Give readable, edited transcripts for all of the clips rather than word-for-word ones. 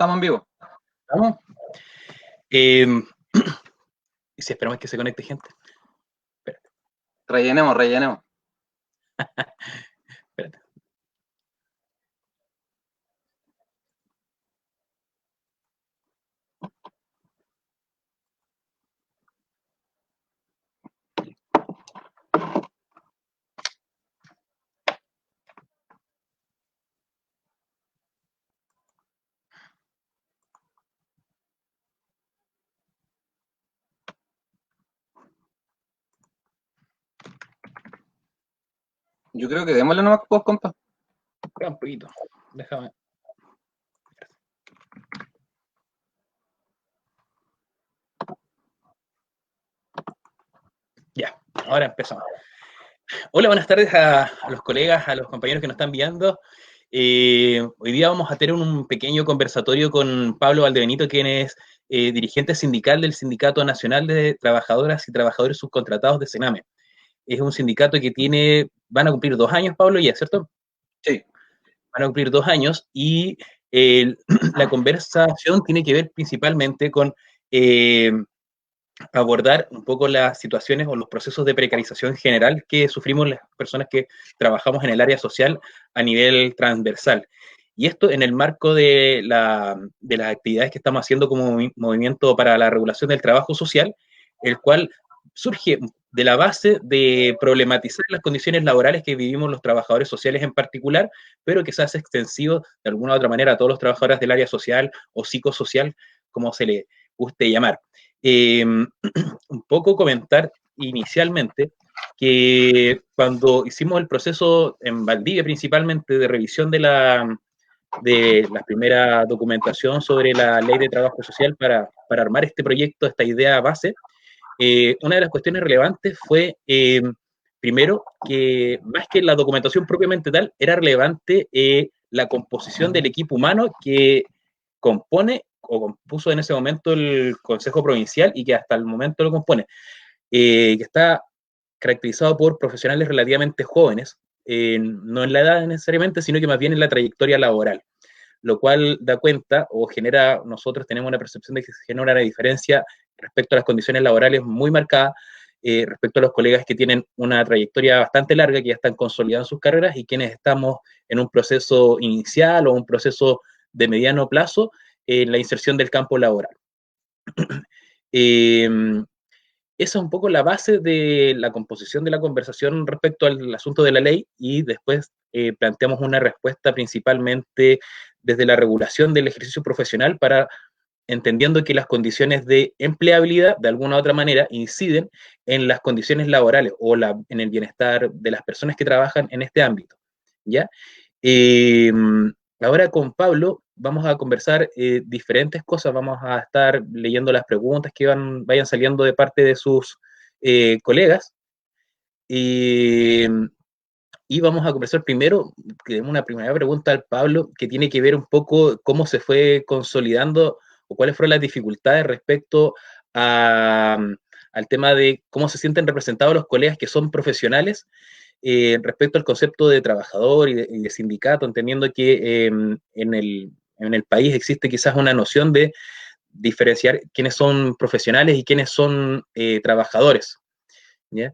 Estamos en vivo. ¿Estamos? Y si esperamos que se conecte gente. Espérate. Rellenemos. Espérate. Yo creo que démosle nomás, pues, compa. Espera un poquito. Déjame. Ya, ahora empezamos. Hola, buenas tardes a los colegas, a los compañeros que nos están viendo. Hoy día vamos a tener un pequeño conversatorio con Pablo Valdebenito, quien es dirigente sindical del Sindicato Nacional de Trabajadoras y Trabajadores Subcontratados de Sename. Es un sindicato que van a cumplir 2 años, Pablo, ya, ¿cierto? Sí. Van a cumplir 2 años y la conversación tiene que ver principalmente con abordar un poco las situaciones o los procesos de precarización general que sufrimos las personas que trabajamos en el área social a nivel transversal. Y esto en el marco de las actividades que estamos haciendo como movimiento para la regulación del trabajo social, el cual surge de la base de problematizar las condiciones laborales que vivimos los trabajadores sociales en particular, pero que se hace extensivo de alguna u otra manera a todos los trabajadores del área social o psicosocial, como se le guste llamar. Un poco comentar inicialmente que cuando hicimos el proceso en Valdivia principalmente de revisión de la primera documentación sobre la ley de trabajo social para armar este proyecto, esta idea base, una de las cuestiones relevantes fue, primero, que más que la documentación propiamente tal, era relevante la composición del equipo humano que compone o compuso en ese momento el Consejo Provincial y que hasta el momento lo compone, que está caracterizado por profesionales relativamente jóvenes, no en la edad necesariamente, sino que más bien en la trayectoria laboral, lo cual da cuenta o genera, nosotros tenemos una percepción de que se genera una diferencia respecto a las condiciones laborales muy marcada, respecto a los colegas que tienen una trayectoria bastante larga, que ya están consolidando sus carreras, y quienes estamos en un proceso inicial o un proceso de mediano plazo en la inserción del campo laboral. Esa es un poco la base de la composición de la conversación respecto al asunto de la ley, y después planteamos una respuesta principalmente desde la regulación del ejercicio profesional, para entendiendo que las condiciones de empleabilidad de alguna u otra manera inciden en las condiciones laborales o en el bienestar de las personas que trabajan en este ámbito, ¿ya? Eh, Ahora con Pablo vamos a conversar diferentes cosas, vamos a estar leyendo las preguntas que vayan saliendo de parte de sus colegas, y vamos a conversar primero, una primera pregunta al Pablo, que tiene que ver un poco cómo se fue consolidando o cuáles fueron las dificultades respecto al tema de cómo se sienten representados los colegas que son profesionales respecto al concepto de trabajador y de sindicato, entendiendo que en el país existe quizás una noción de diferenciar quiénes son profesionales y quiénes son trabajadores, ¿ya?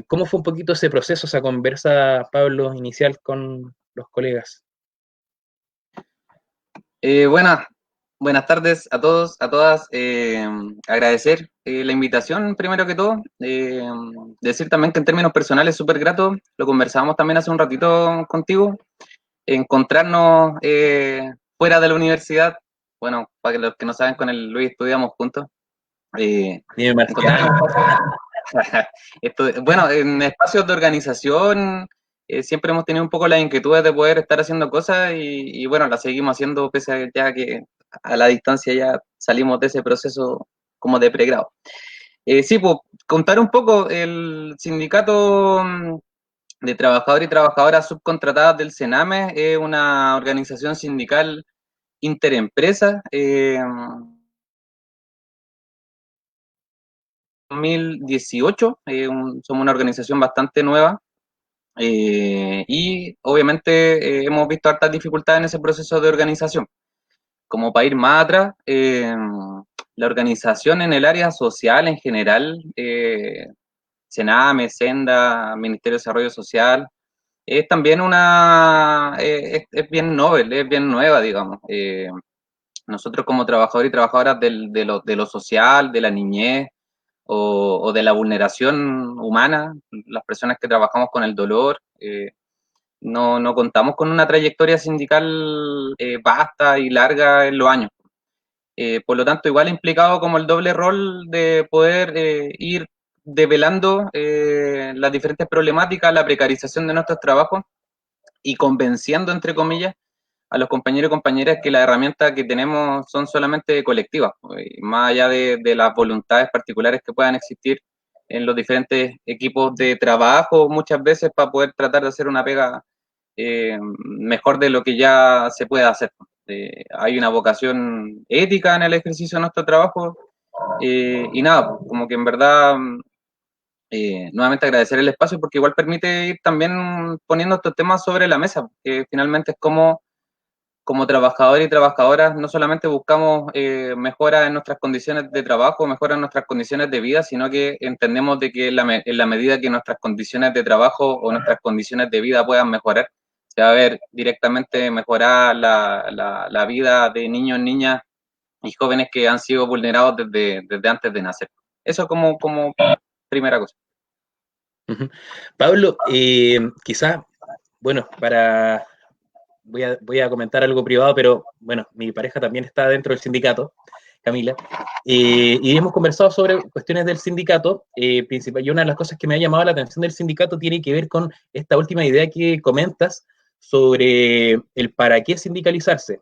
¿Cómo fue un poquito ese proceso, esa conversa, Pablo, inicial con los colegas? Buenas tardes a todos, a todas. Agradecer la invitación, primero que todo. Decir también que en términos personales, súper grato. Lo conversábamos también hace un ratito contigo. Encontrarnos fuera de la universidad. Bueno, para que los que no saben, con el Luis estudiamos juntos. Dime, Marcial. Bueno, en espacios de organización siempre hemos tenido un poco las inquietudes de poder estar haciendo cosas y bueno, las seguimos haciendo pese a ya que a la distancia ya salimos de ese proceso como de pregrado. Sí, pues contar un poco, el sindicato de trabajadores y trabajadoras subcontratadas del Sename es una organización sindical interempresa. 2018, somos una organización bastante nueva y obviamente hemos visto hartas dificultades en ese proceso de organización. como para ir más atrás, la organización en el área social en general, Sename, Senda, Ministerio de Desarrollo Social, es también es bien novel, es bien nueva, digamos. Nosotros como trabajadores y trabajadoras de lo social, de la niñez o de la vulneración humana, las personas que trabajamos con el dolor, no contamos con una trayectoria sindical vasta y larga en los años. Por lo tanto, igual implicado como el doble rol de poder ir develando las diferentes problemáticas, la precarización de nuestros trabajos y convenciendo, entre comillas, a los compañeros y compañeras que las herramientas que tenemos son solamente colectivas, más allá de las voluntades particulares que puedan existir en los diferentes equipos de trabajo, muchas veces para poder tratar de hacer una pega mejor de lo que ya se puede hacer. Hay una vocación ética en el ejercicio de nuestro trabajo y nada, como que en verdad nuevamente agradecer el espacio porque igual permite ir también poniendo estos temas sobre la mesa, que finalmente es como trabajadores y trabajadoras no solamente buscamos mejora en nuestras condiciones de trabajo, mejora en nuestras condiciones de vida, sino que entendemos de que en la medida que nuestras condiciones de trabajo o nuestras condiciones de vida puedan mejorar, se va a ver directamente mejorar la vida de niños, niñas y jóvenes que han sido vulnerados desde antes de nacer. Eso como primera cosa. Pablo, quizás, bueno, voy a comentar algo privado, pero bueno, mi pareja también está dentro del sindicato, Camila, y hemos conversado sobre cuestiones del sindicato, principal, y una de las cosas que me ha llamado la atención del sindicato tiene que ver con esta última idea que comentas sobre el para qué sindicalizarse.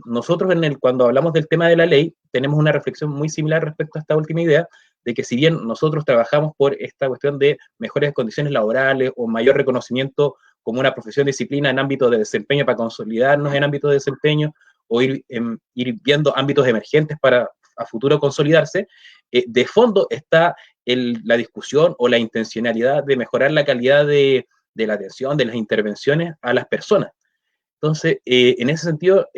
Nosotros cuando hablamos del tema de la ley tenemos una reflexión muy similar respecto a esta última idea, de que si bien nosotros trabajamos por esta cuestión de mejores condiciones laborales o mayor reconocimiento como una profesión de disciplina en ámbitos de desempeño para consolidarnos en ámbitos de desempeño o ir viendo ámbitos emergentes para a futuro consolidarse, de fondo está la discusión o la intencionalidad de mejorar la calidad de la atención, de las intervenciones a las personas. Entonces, en ese sentido,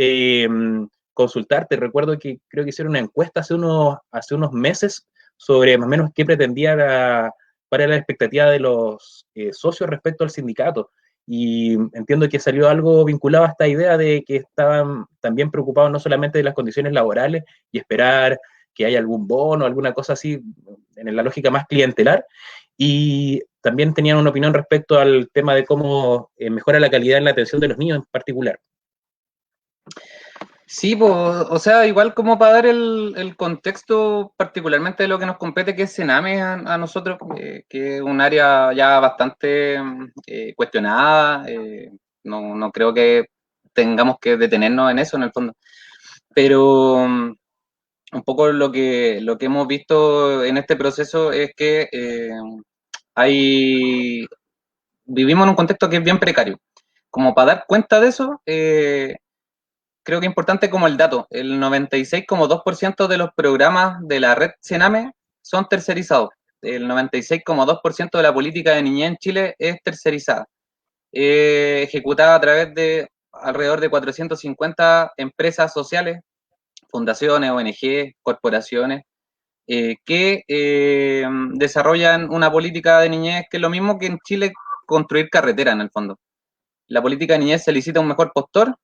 consultarte, recuerdo que creo que hicieron una encuesta hace unos meses sobre más o menos qué pretendía cuál era la expectativa de los socios respecto al sindicato. Y entiendo que salió algo vinculado a esta idea de que estaban también preocupados no solamente de las condiciones laborales y esperar que haya algún bono, alguna cosa así, en la lógica más clientelar, y también tenían una opinión respecto al tema de cómo mejora la calidad en la atención de los niños en particular. Sí, pues, o sea, igual como para dar el contexto particularmente de lo que nos compete, que es Sename a nosotros, que es un área ya bastante cuestionada, no creo que tengamos que detenernos en eso en el fondo, pero un poco lo que hemos visto en este proceso es que vivimos en un contexto que es bien precario. Como para dar cuenta de eso, creo que es importante como el dato, el 96,2% de los programas de la red Sename son tercerizados. El 96,2% de la política de niñez en Chile es tercerizada, ejecutada a través de alrededor de 450 empresas sociales, fundaciones, ONG, corporaciones, que desarrollan una política de niñez que es lo mismo que en Chile construir carretera en el fondo. La política de niñez se licita un mejor postor,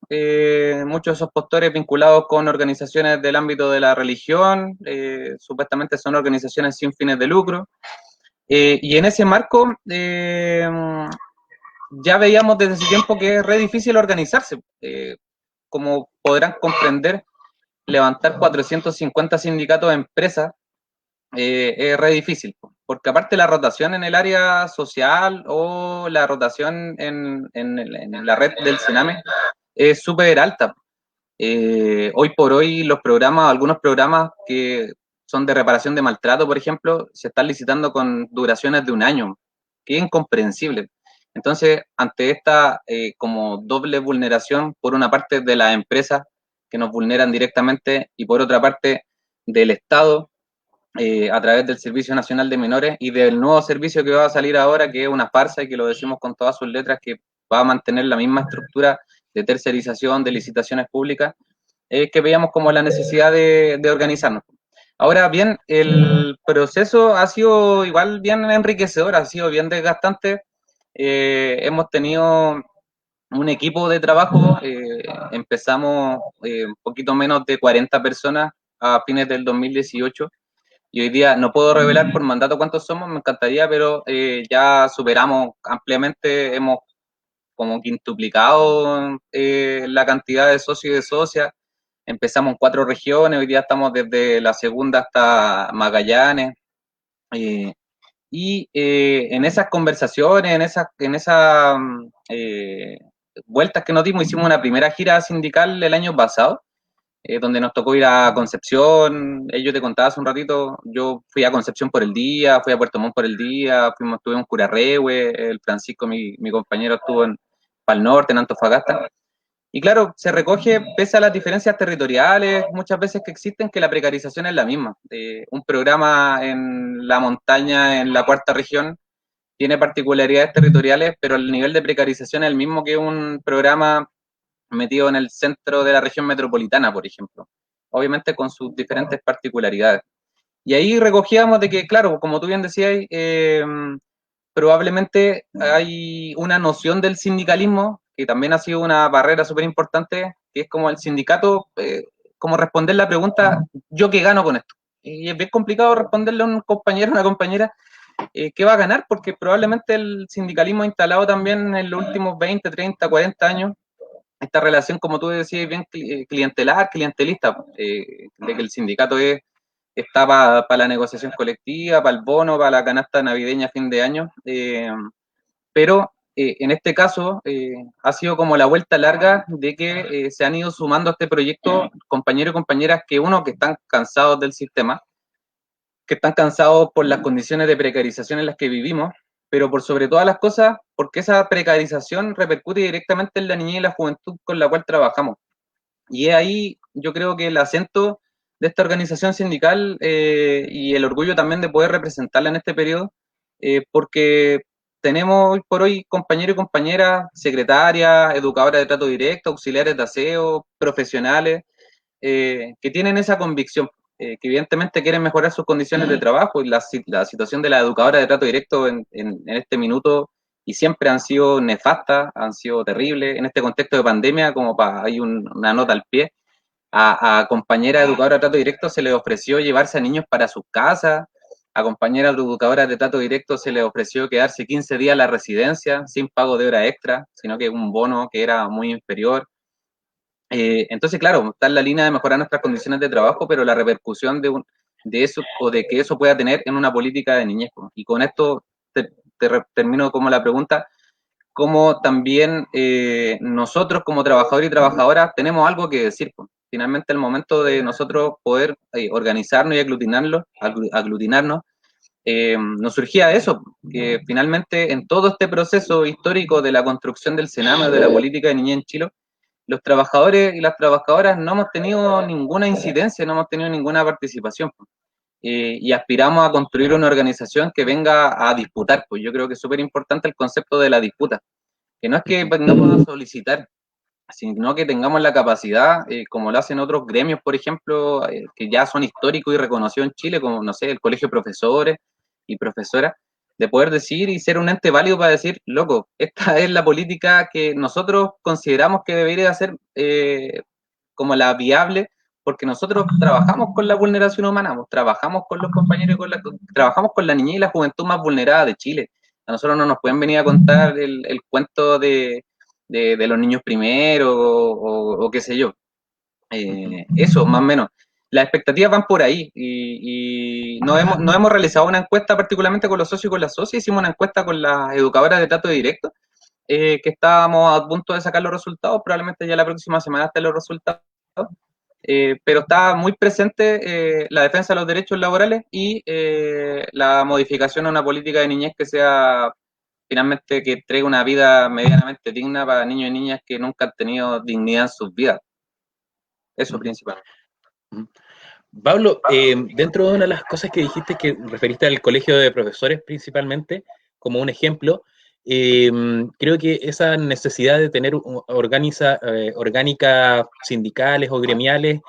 muchos de esos postores vinculados con organizaciones del ámbito de la religión, supuestamente son organizaciones sin fines de lucro, y en ese marco ya veíamos desde ese tiempo que es re difícil organizarse. Como podrán comprender, levantar 450 sindicatos de empresas es re difícil, porque aparte la rotación en el área social o la rotación en la red del Sename es súper alta. Hoy por hoy los programas, algunos programas que son de reparación de maltrato, por ejemplo, se están licitando con duraciones de un año, que es incomprensible. Entonces, ante esta como doble vulneración, por una parte de las empresas que nos vulneran directamente y por otra parte del Estado, a través del Servicio Nacional de Menores y del nuevo servicio que va a salir ahora, que es una farsa y que lo decimos con todas sus letras, que va a mantener la misma estructura de tercerización, de licitaciones públicas, que veíamos como la necesidad de organizarnos. Ahora bien, el proceso ha sido igual bien enriquecedor, ha sido bien desgastante. Hemos tenido un equipo de trabajo, empezamos un poquito menos de 40 personas a fines del 2018 y hoy día no puedo revelar por mandato cuántos somos, me encantaría, pero ya superamos ampliamente, hemos como quintuplicado la cantidad de socios y de socias. Empezamos en 4 regiones, hoy día estamos desde la segunda hasta Magallanes. Eh, en esas conversaciones, en esas vueltas que nos dimos, hicimos una primera gira sindical el año pasado, donde nos tocó ir a Concepción. Yo te contaba hace un ratito, yo fui a Concepción por el día, fui a Puerto Montt por el día, estuve en Curarrehue, el Francisco, mi compañero, estuvo en Pal Norte, en Antofagasta. Y claro, se recoge, pese a las diferencias territoriales muchas veces que existen, que la precarización es la misma. Un programa en la montaña, en la cuarta región, tiene particularidades territoriales, pero el nivel de precarización es el mismo que un programa metido en el centro de la región metropolitana, por ejemplo. Obviamente con sus diferentes particularidades. Y ahí recogíamos de que, claro, como tú bien decías, probablemente hay una noción del sindicalismo que también ha sido una barrera súper importante, que es como el sindicato, como responder la pregunta, ¿yo qué gano con esto? Y es bien complicado responderle a un compañero, a una compañera, ¿qué va a ganar? Porque probablemente el sindicalismo ha instalado también en los últimos 20, 30, 40 años esta relación, como tú decías, bien clientelar, clientelista, de que el sindicato está para la negociación colectiva, para el bono, para la canasta navideña a fin de año, pero en este caso ha sido como la vuelta larga de que se han ido sumando a este proyecto compañeros y compañeras que están cansados del sistema, que están cansados por las condiciones de precarización en las que vivimos, pero por sobre todas las cosas, porque esa precarización repercute directamente en la niñez y la juventud con la cual trabajamos. Y es ahí, yo creo que el acento de esta organización sindical y el orgullo también de poder representarla en este periodo, porque tenemos hoy por hoy compañeros y compañeras, secretarias, educadoras de trato directo, auxiliares de aseo, profesionales, que tienen esa convicción, que evidentemente quieren mejorar sus condiciones de trabajo y la situación de la educadora de trato directo en este minuto y siempre han sido nefastas, han sido terribles. En este contexto de pandemia, como para hay una nota al pie, a compañeras educadoras de trato directo se les ofreció llevarse a niños para sus casas, a compañeras educadoras de trato directo se les ofreció quedarse 15 días en la residencia sin pago de hora extra, sino que un bono que era muy inferior. Entonces, claro, está en la línea de mejorar nuestras condiciones de trabajo, pero la repercusión de eso o de que eso pueda tener en una política de niñez. Y con esto termino como la pregunta, como también nosotros como trabajadores y trabajadoras tenemos algo que decir. Pues. Finalmente, el momento de nosotros poder organizarnos y aglutinarnos, nos surgía eso, que finalmente en todo este proceso histórico de la construcción del Sename o de la política de niñez en Chile, los trabajadores y las trabajadoras no hemos tenido ninguna incidencia, no hemos tenido ninguna participación. Y aspiramos a construir una organización que venga a disputar. Pues yo creo que es súper importante el concepto de la disputa, que no es que vengamos a solicitar, sino que tengamos la capacidad, como lo hacen otros gremios, por ejemplo, que ya son históricos y reconocidos en Chile, como, no sé, el Colegio de Profesores y Profesoras, de poder decir y ser un ente válido para decir, loco, esta es la política que nosotros consideramos que debería ser como la viable, porque nosotros trabajamos con la vulneración humana, pues, trabajamos con los compañeros, trabajamos con la niñez y la juventud más vulnerada de Chile. A nosotros no nos pueden venir a contar el cuento de los niños primero o qué sé yo. Eso, más o menos. Las expectativas van por ahí y no hemos realizado una encuesta particularmente con los socios y con las socias, hicimos una encuesta con las educadoras de trato directo, que estábamos a punto de sacar los resultados, probablemente ya la próxima semana estén los resultados, pero está muy presente la defensa de los derechos laborales y la modificación a una política de niñez que sea finalmente que entregue una vida medianamente digna para niños y niñas que nunca han tenido dignidad en sus vidas. Eso principalmente. Pablo, dentro de una de las cosas que dijiste que referiste al colegio de profesores principalmente, como un ejemplo, Creo que esa necesidad de tener orgánicas sindicales o gremiales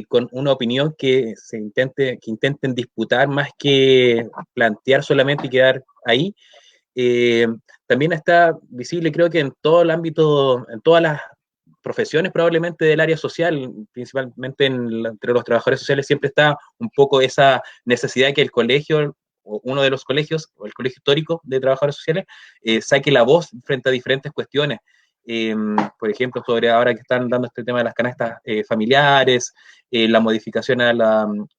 con una opinión que intenten disputar más que plantear solamente y quedar ahí, eh, también está visible, creo que en todo el ámbito, en todas las profesiones probablemente del área social, principalmente entre los trabajadores sociales, siempre está un poco esa necesidad de que el colegio, o uno de los colegios, o el colegio histórico de trabajadores sociales, saque la voz frente a diferentes cuestiones. Por ejemplo, sobre ahora que están dando este tema de las canastas familiares, la modificación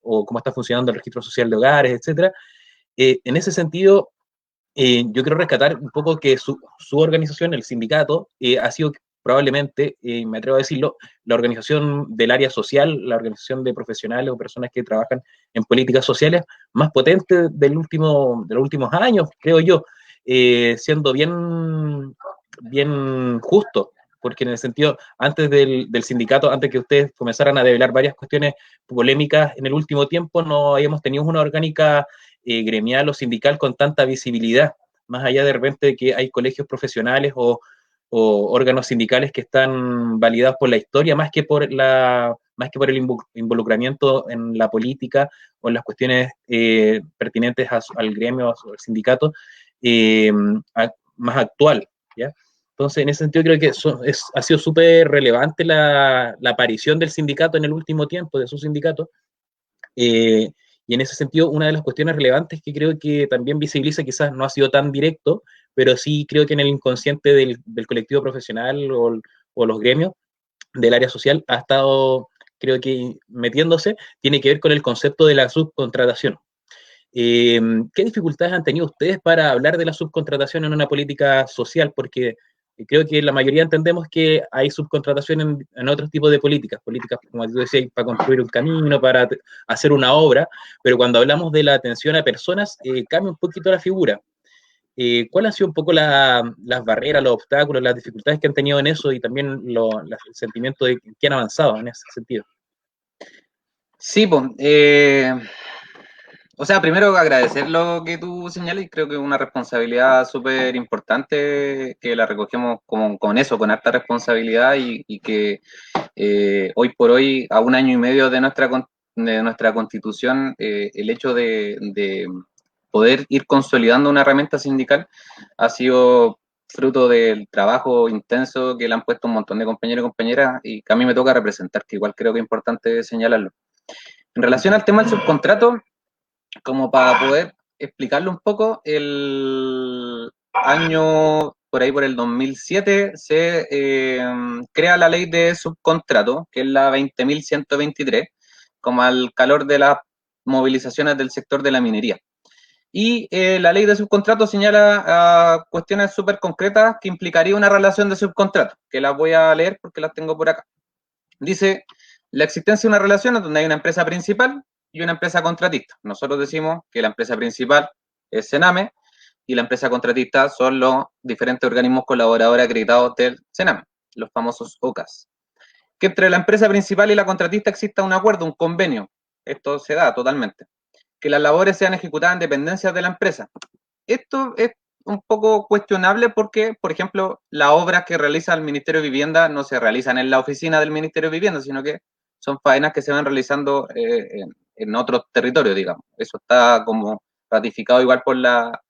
o cómo está funcionando el registro social de hogares, etcétera. En ese sentido, yo quiero rescatar un poco que su organización, el sindicato, ha sido probablemente, me atrevo a decirlo, la organización del área social, la organización de profesionales o personas que trabajan en políticas sociales más potente de los últimos años, creo yo, siendo bien justo, porque en el sentido, antes del sindicato, antes que ustedes comenzaran a develar varias cuestiones polémicas en el último tiempo, no habíamos tenido una orgánica gremial o sindical con tanta visibilidad, más allá de repente de que hay colegios profesionales o órganos sindicales que están validados por la historia, más que por el involucramiento en la política o en las cuestiones pertinentes al gremio, al sindicato, eh, más actual, ¿ya? Entonces, en ese sentido, creo que ha sido súper relevante la aparición del sindicato en el último tiempo, de su sindicato, eh, y en ese sentido, una de las cuestiones relevantes que creo que también visibiliza, quizás no ha sido tan directo, pero sí creo que en el inconsciente del colectivo profesional o los gremios del área social ha estado, creo que metiéndose, tiene que ver con el concepto de la subcontratación. ¿Qué dificultades han tenido ustedes para hablar de la subcontratación en una política social? Porque creo que la mayoría entendemos que hay subcontratación en otros tipos de políticas, como tú decías, para construir un camino, para hacer una obra, pero cuando hablamos de la atención a personas, cambia un poquito la figura. ¿Cuáles han sido un poco las barreras, los obstáculos, las dificultades que han tenido en eso y también el sentimiento de que han avanzado en ese sentido? Sí, pues, o sea, primero agradecer lo que tú señalas, y creo que es una responsabilidad súper importante que la recogemos con eso, con harta responsabilidad y que hoy por hoy, a un año y medio de nuestra constitución, el hecho de poder ir consolidando una herramienta sindical ha sido fruto del trabajo intenso que le han puesto un montón de compañeros y compañeras y que a mí me toca representar, que igual creo que es importante señalarlo. En relación al tema del subcontrato, como para poder explicarlo un poco, el año por ahí por el 2007 se crea la ley de subcontrato, que es la 20.123, como al calor de las movilizaciones del sector de la minería. Y la ley de subcontrato señala cuestiones súper concretas que implicaría una relación de subcontrato, que las voy a leer porque las tengo por acá. Dice, la existencia de una relación donde hay una empresa principal y una empresa contratista. Nosotros decimos que la empresa principal es Sename y la empresa contratista son los diferentes organismos colaboradores acreditados del Sename, los famosos OCAS. Que entre la empresa principal y la contratista exista un acuerdo, un convenio. Esto se da totalmente. Que las labores sean ejecutadas en dependencias de la empresa. Esto es un poco cuestionable porque, por ejemplo, las obras que realiza el Ministerio de Vivienda no se realizan en la oficina del Ministerio de Vivienda, sino que son faenas que se van realizando en otros territorios, digamos. Eso está como ratificado igual por la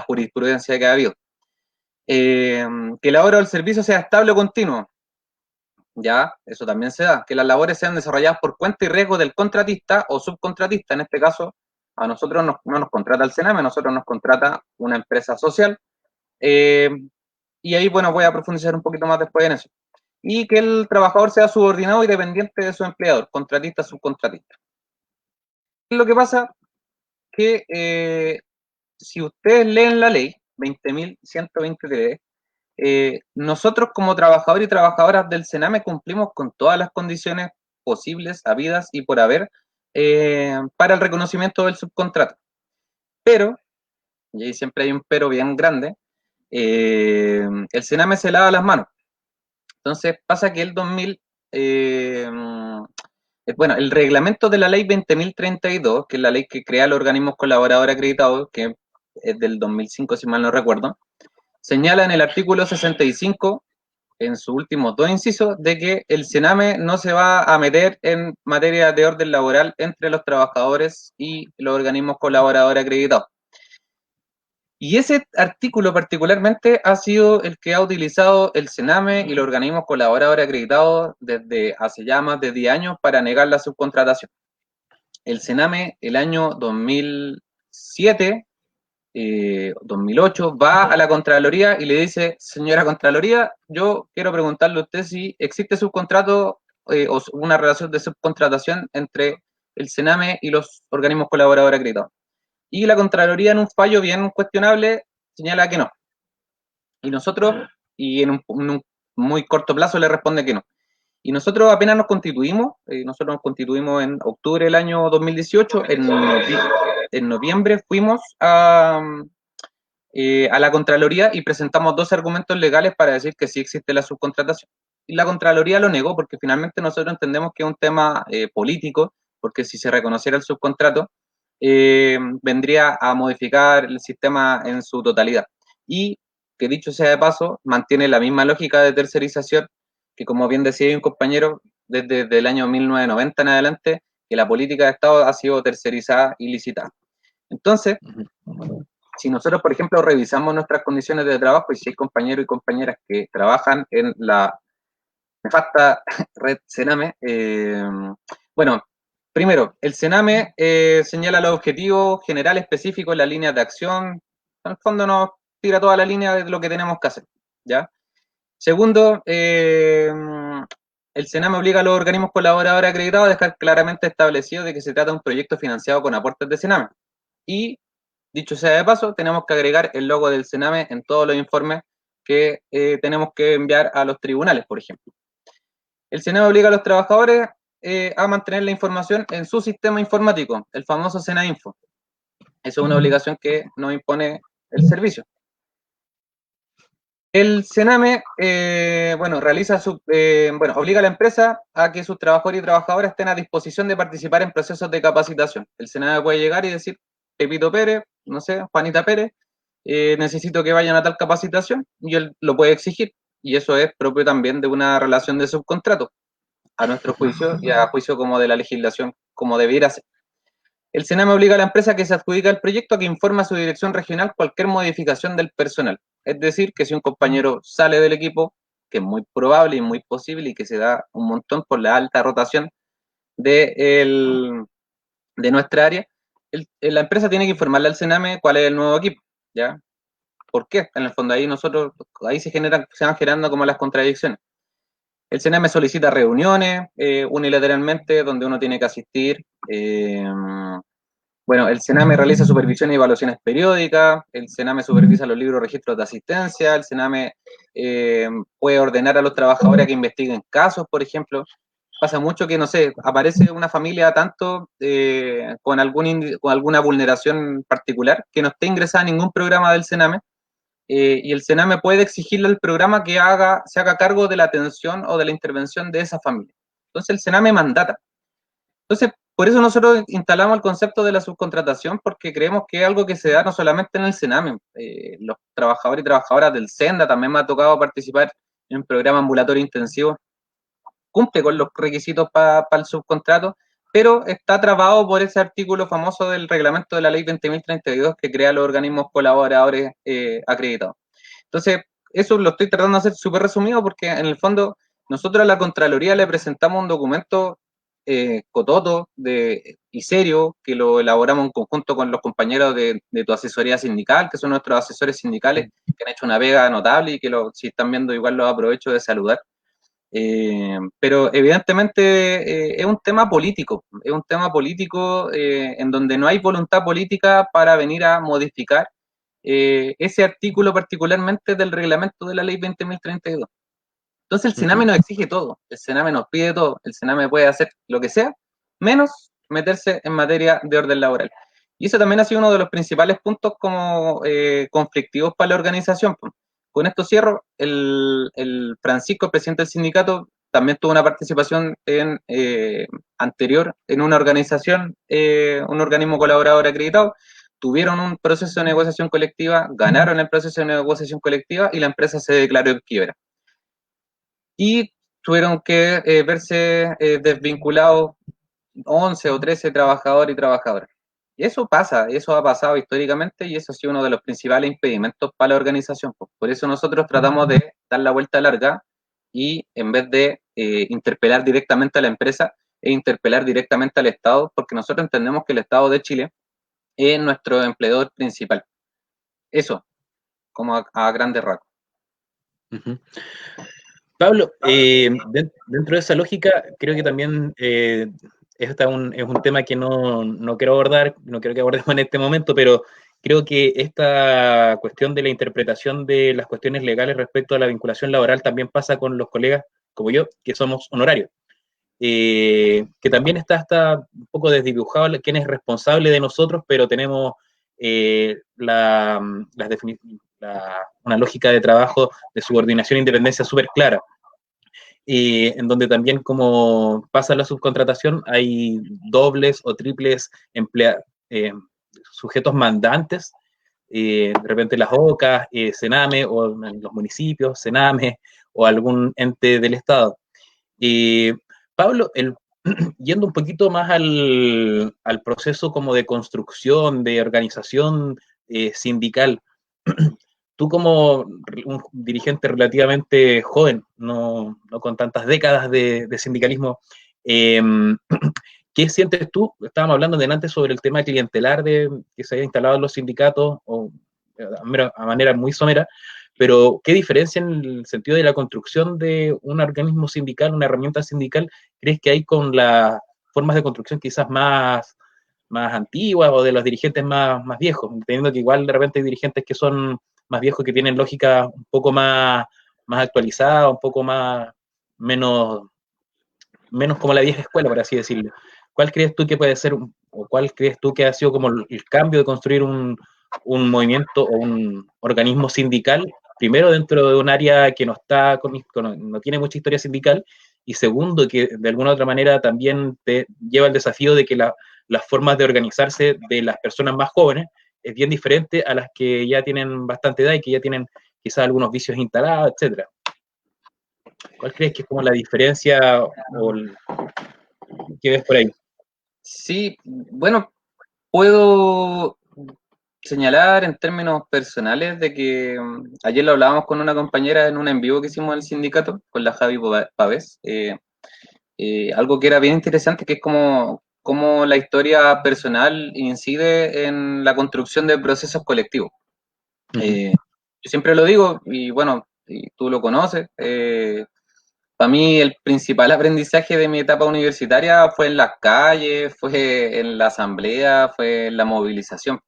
jurisprudencia que ha habido. Que la obra o el servicio sea estable o continuo. Ya, eso también se da. Que las labores sean desarrolladas por cuenta y riesgo del contratista o subcontratista. En este caso, a nosotros no nos contrata el Sename, a nosotros nos contrata una empresa social. Eh, y ahí, bueno, voy a profundizar un poquito más después en eso. Y que el trabajador sea subordinado y dependiente de su empleador, contratista, subcontratista. ¿Qué es lo que pasa? Que si ustedes leen la ley 20.123, nosotros como trabajadores y trabajadoras del Sename cumplimos con todas las condiciones posibles, habidas y por haber para el reconocimiento del subcontrato. Pero, y ahí siempre hay un pero bien grande, el Sename se lava las manos. Entonces pasa que bueno, el reglamento de la ley 20.032, que es la ley que crea los organismos colaboradores acreditados, que es del 2005 si mal no recuerdo, señala en el artículo 65, en sus últimos dos incisos, de que el Sename no se va a meter en materia de orden laboral entre los trabajadores y los organismos colaboradores acreditados. Y ese artículo particularmente ha sido el que ha utilizado el Sename y los organismos colaboradores acreditados desde hace ya más de 10 años para negar la subcontratación. El Sename, el año 2007, 2008, va a la Contraloría y le dice: señora Contraloría, yo quiero preguntarle a usted si existe subcontrato o una relación de subcontratación entre el Sename y los organismos colaboradores acreditados. Y la Contraloría, en un fallo bien cuestionable, señala que no. Y nosotros, y en un muy corto plazo, le responde que no. Y nosotros apenas nos constituimos en octubre del año 2018, en noviembre fuimos a la Contraloría y presentamos 12 argumentos legales para decir que sí existe la subcontratación. Y la Contraloría lo negó porque finalmente nosotros entendemos que es un tema político, porque si se reconociera el subcontrato, vendría a modificar el sistema en su totalidad. Y que dicho sea de paso, mantiene la misma lógica de tercerización que, como bien decía un compañero, desde el año 1990 en adelante, que la política de Estado ha sido tercerizada y licitada. Entonces, si nosotros, por ejemplo, revisamos nuestras condiciones de trabajo y si hay compañeros y compañeras que trabajan en la nefasta red Sename, bueno, primero, el Sename señala los objetivos generales específicos, las líneas de acción, en el fondo nos tira toda la línea de lo que tenemos que hacer, ¿ya? Segundo, el Sename obliga a los organismos colaboradores acreditados a dejar claramente establecido de que se trata de un proyecto financiado con aportes de Sename. Y, dicho sea de paso, tenemos que agregar el logo del Sename en todos los informes que tenemos que enviar a los tribunales, por ejemplo. El Sename obliga a los trabajadores a mantener la información en su sistema informático, el famoso Senainfo. Eso es una obligación que nos impone el servicio. El Sename, obliga a la empresa a que sus trabajadores y trabajadoras estén a disposición de participar en procesos de capacitación. El Sename puede llegar y decir: Pepito Pérez, no sé, Juanita Pérez, necesito que vayan a tal capacitación, y él lo puede exigir, y eso es propio también de una relación de subcontrato, a nuestro juicio y a juicio como de la legislación, como debiera ser. El Sename obliga a la empresa que se adjudica el proyecto a que informe a su dirección regional cualquier modificación del personal. Es decir, que si un compañero sale del equipo, que es muy probable y muy posible y que se da un montón por la alta rotación de nuestra área, la empresa tiene que informarle al Sename cuál es el nuevo equipo, ¿ya? ¿Por qué? En el fondo ahí se van generando como las contradicciones. El Sename solicita reuniones unilateralmente donde uno tiene que asistir. El Sename realiza supervisión y evaluaciones periódicas, el Sename supervisa los libros registros de asistencia, el Sename puede ordenar a los trabajadores a que investiguen casos, por ejemplo. Pasa mucho que, no sé, aparece una familia tanto con alguna vulneración particular que no esté ingresada a ningún programa del Sename, y el Sename puede exigirle al programa que se haga cargo de la atención o de la intervención de esa familia. Entonces el Sename mandata. Entonces, por eso nosotros instalamos el concepto de la subcontratación, porque creemos que es algo que se da no solamente en el Sename. Los trabajadores y trabajadoras del SENDA también me ha tocado participar en un programa ambulatorio intensivo. Cumple con los requisitos para el subcontrato, pero está trabado por ese artículo famoso del reglamento de la ley 20.032 que crea los organismos colaboradores acreditados. Entonces, eso lo estoy tratando de hacer súper resumido porque en el fondo nosotros a la Contraloría le presentamos un documento cototo y serio, que lo elaboramos en conjunto con los compañeros de tu asesoría sindical, que son nuestros asesores sindicales, que han hecho una pega notable y que si están viendo igual los aprovecho de saludar. Pero evidentemente es un tema político, en donde no hay voluntad política para venir a modificar ese artículo particularmente del reglamento de la ley 20.032. Entonces el Sename nos exige todo, el Sename nos pide todo, el Sename puede hacer lo que sea, menos meterse en materia de orden laboral. Y eso también ha sido uno de los principales puntos como conflictivos para la organización. Con esto cierro, el Francisco, el presidente del sindicato, también tuvo una participación anterior en una organización, un organismo colaborador acreditado, tuvieron un proceso de negociación colectiva, ganaron el proceso de negociación colectiva y la empresa se declaró en quiebra. Y tuvieron que verse desvinculados 11 o 13 trabajadores y trabajadoras. Y eso pasa, eso ha pasado históricamente y eso ha sido uno de los principales impedimentos para la organización. Por eso nosotros tratamos de dar la vuelta larga y en vez de interpelar directamente a la empresa, e interpelar directamente al Estado, porque nosotros entendemos que el Estado de Chile es nuestro empleador principal. Eso, como a grandes rasgos. Uh-huh. Pablo, dentro de esa lógica, creo que también es un tema que no quiero abordar, no quiero que abordemos en este momento, pero creo que esta cuestión de la interpretación de las cuestiones legales respecto a la vinculación laboral también pasa con los colegas como yo, que somos honorarios. Que también está hasta un poco desdibujado quién es responsable de nosotros, pero tenemos una lógica de trabajo de subordinación e independencia súper clara. En donde también, como pasa la subcontratación, hay dobles o triples sujetos mandantes, de repente las OCA, Sename, o en los municipios, Sename, o algún ente del Estado. Pablo, yendo un poquito más al proceso como de construcción, de organización sindical, tú como un dirigente relativamente joven, no con tantas décadas de sindicalismo, ¿qué sientes tú? Estábamos hablando delante sobre el tema clientelar que se haya instalado en los sindicatos, o a manera muy somera, pero ¿qué diferencia en el sentido de la construcción de un organismo sindical, una herramienta sindical, crees que hay con las formas de construcción quizás más antiguas o de los dirigentes más viejos? Entendiendo que igual de repente hay dirigentes que son más viejos, que tienen lógica un poco más actualizada, un poco menos como la vieja escuela, por así decirlo. ¿Cuál crees tú que puede ser, o cuál crees tú que ha sido como el cambio de construir un movimiento o un organismo sindical, primero dentro de un área que no tiene mucha historia sindical, y segundo, que de alguna u otra manera también te lleva el desafío de que las formas de organizarse de las personas más jóvenes es bien diferente a las que ya tienen bastante edad y que ya tienen quizás algunos vicios instalados, etcétera? ¿Cuál crees que es como la diferencia o que ves por ahí? Sí, bueno, puedo señalar en términos personales de que ayer lo hablábamos con una compañera en un en vivo que hicimos en el sindicato, con la Javi Pavés, algo que era bien interesante, que es como la historia personal incide en la construcción de procesos colectivos. Yo siempre lo digo, y bueno, y tú lo conoces, para mí el principal aprendizaje de mi etapa universitaria fue en las calles, fue en la asamblea, fue en la movilización.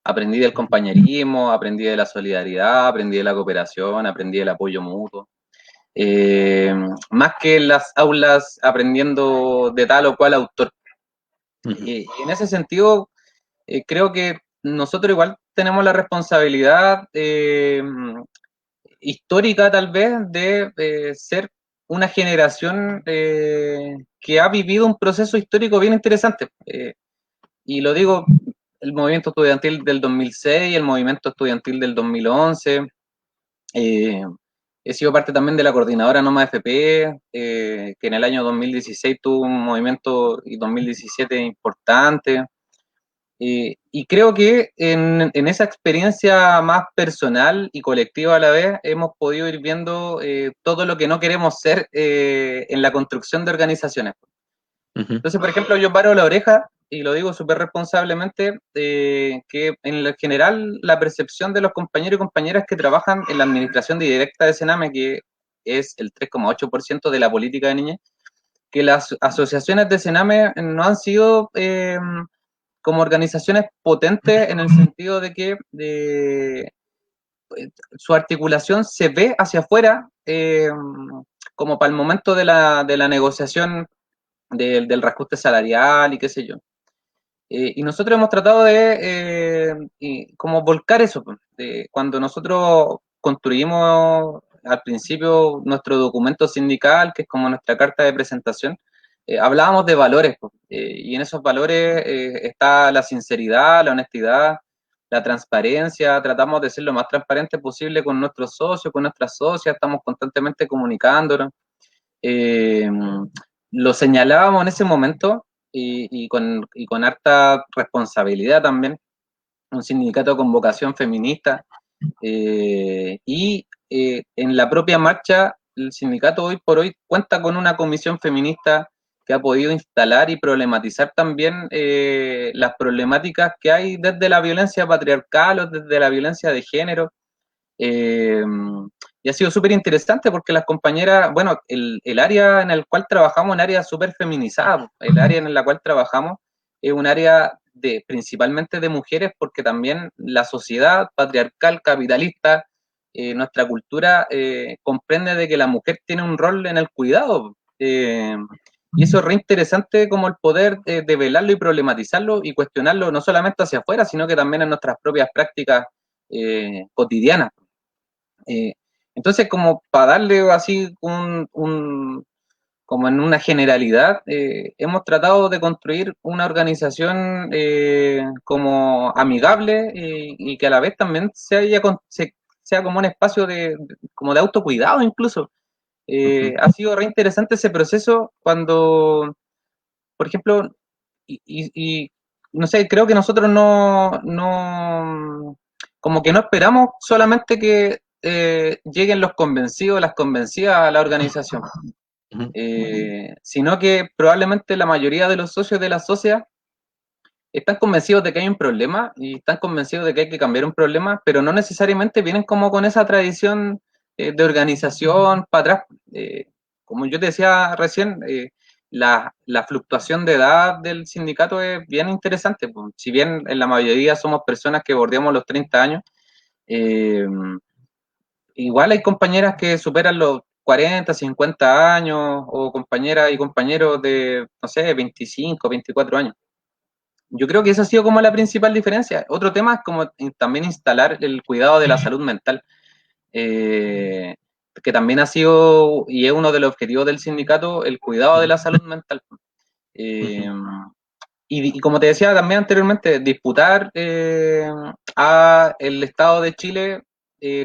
Aprendí del compañerismo, aprendí de la solidaridad, aprendí de la cooperación, aprendí del apoyo mutuo. Más que en las aulas aprendiendo de tal o cual autor. Y en ese sentido, creo que nosotros igual tenemos la responsabilidad histórica tal vez de ser una generación que ha vivido un proceso histórico bien interesante. Y lo digo, el movimiento estudiantil del 2006, el movimiento estudiantil del 2011. He sido parte también de la coordinadora Noma FP, que en el año 2016 tuvo un movimiento, y 2017 importante. Y creo que en esa experiencia más personal y colectiva a la vez, hemos podido ir viendo todo lo que no queremos ser en la construcción de organizaciones. Entonces, por ejemplo, yo paro la oreja, y lo digo súper responsablemente, que en general la percepción de los compañeros y compañeras que trabajan en la administración directa de Sename, que es el 3,8% de la política de niñez, que las asociaciones de Sename no han sido como organizaciones potentes en el sentido de que su articulación se ve hacia afuera como para el momento de la negociación del reajuste salarial y qué sé yo. Y nosotros hemos tratado de como volcar eso. Cuando nosotros construimos al principio nuestro documento sindical, que es como nuestra carta de presentación, hablábamos de valores, y en esos valores está la sinceridad, la honestidad, la transparencia, tratamos de ser lo más transparente posible con nuestros socios, con nuestras socias, estamos constantemente comunicándonos. Eh, lo señalábamos en ese momento y con harta responsabilidad también, un sindicato con vocación feminista, en la propia marcha, el sindicato hoy por hoy cuenta con una comisión feminista que ha podido instalar y problematizar también las problemáticas que hay desde la violencia patriarcal o desde la violencia de género. Eh, y ha sido súper interesante porque las compañeras, bueno, el área en el cual trabajamos es un área súper feminizada. El área en la cual trabajamos es un área principalmente de mujeres, porque también la sociedad patriarcal, capitalista, nuestra cultura comprende de que la mujer tiene un rol en el cuidado. Y eso es re interesante, como el poder develarlo y problematizarlo y cuestionarlo no solamente hacia afuera, sino que también en nuestras propias prácticas cotidianas. Eh, entonces, como para darle así como en una generalidad, hemos tratado de construir una organización como amigable y que a la vez también sea como un espacio como de autocuidado incluso. Ha sido re interesante ese proceso cuando, por ejemplo, y no sé, creo que nosotros como que no esperamos solamente que lleguen los convencidos, las convencidas a la organización, sino que probablemente la mayoría de los socios de la sociedad están convencidos de que hay un problema y están convencidos de que hay que cambiar un problema, pero no necesariamente vienen como con esa tradición de organización para atrás. Como yo te decía recién, la fluctuación de edad del sindicato es bien interesante. Pues. Si bien en la mayoría somos personas que bordeamos los 30 años, eh, igual hay compañeras que superan los 40, 50 años, o compañeras y compañeros de, no sé, 25, 24 años. Yo creo que esa ha sido como la principal diferencia. Otro tema es como también instalar el cuidado de la salud mental, eh, que también ha sido y es uno de los objetivos del sindicato, el cuidado de la salud mental. Eh, y como te decía también anteriormente, disputar a el Estado de Chile,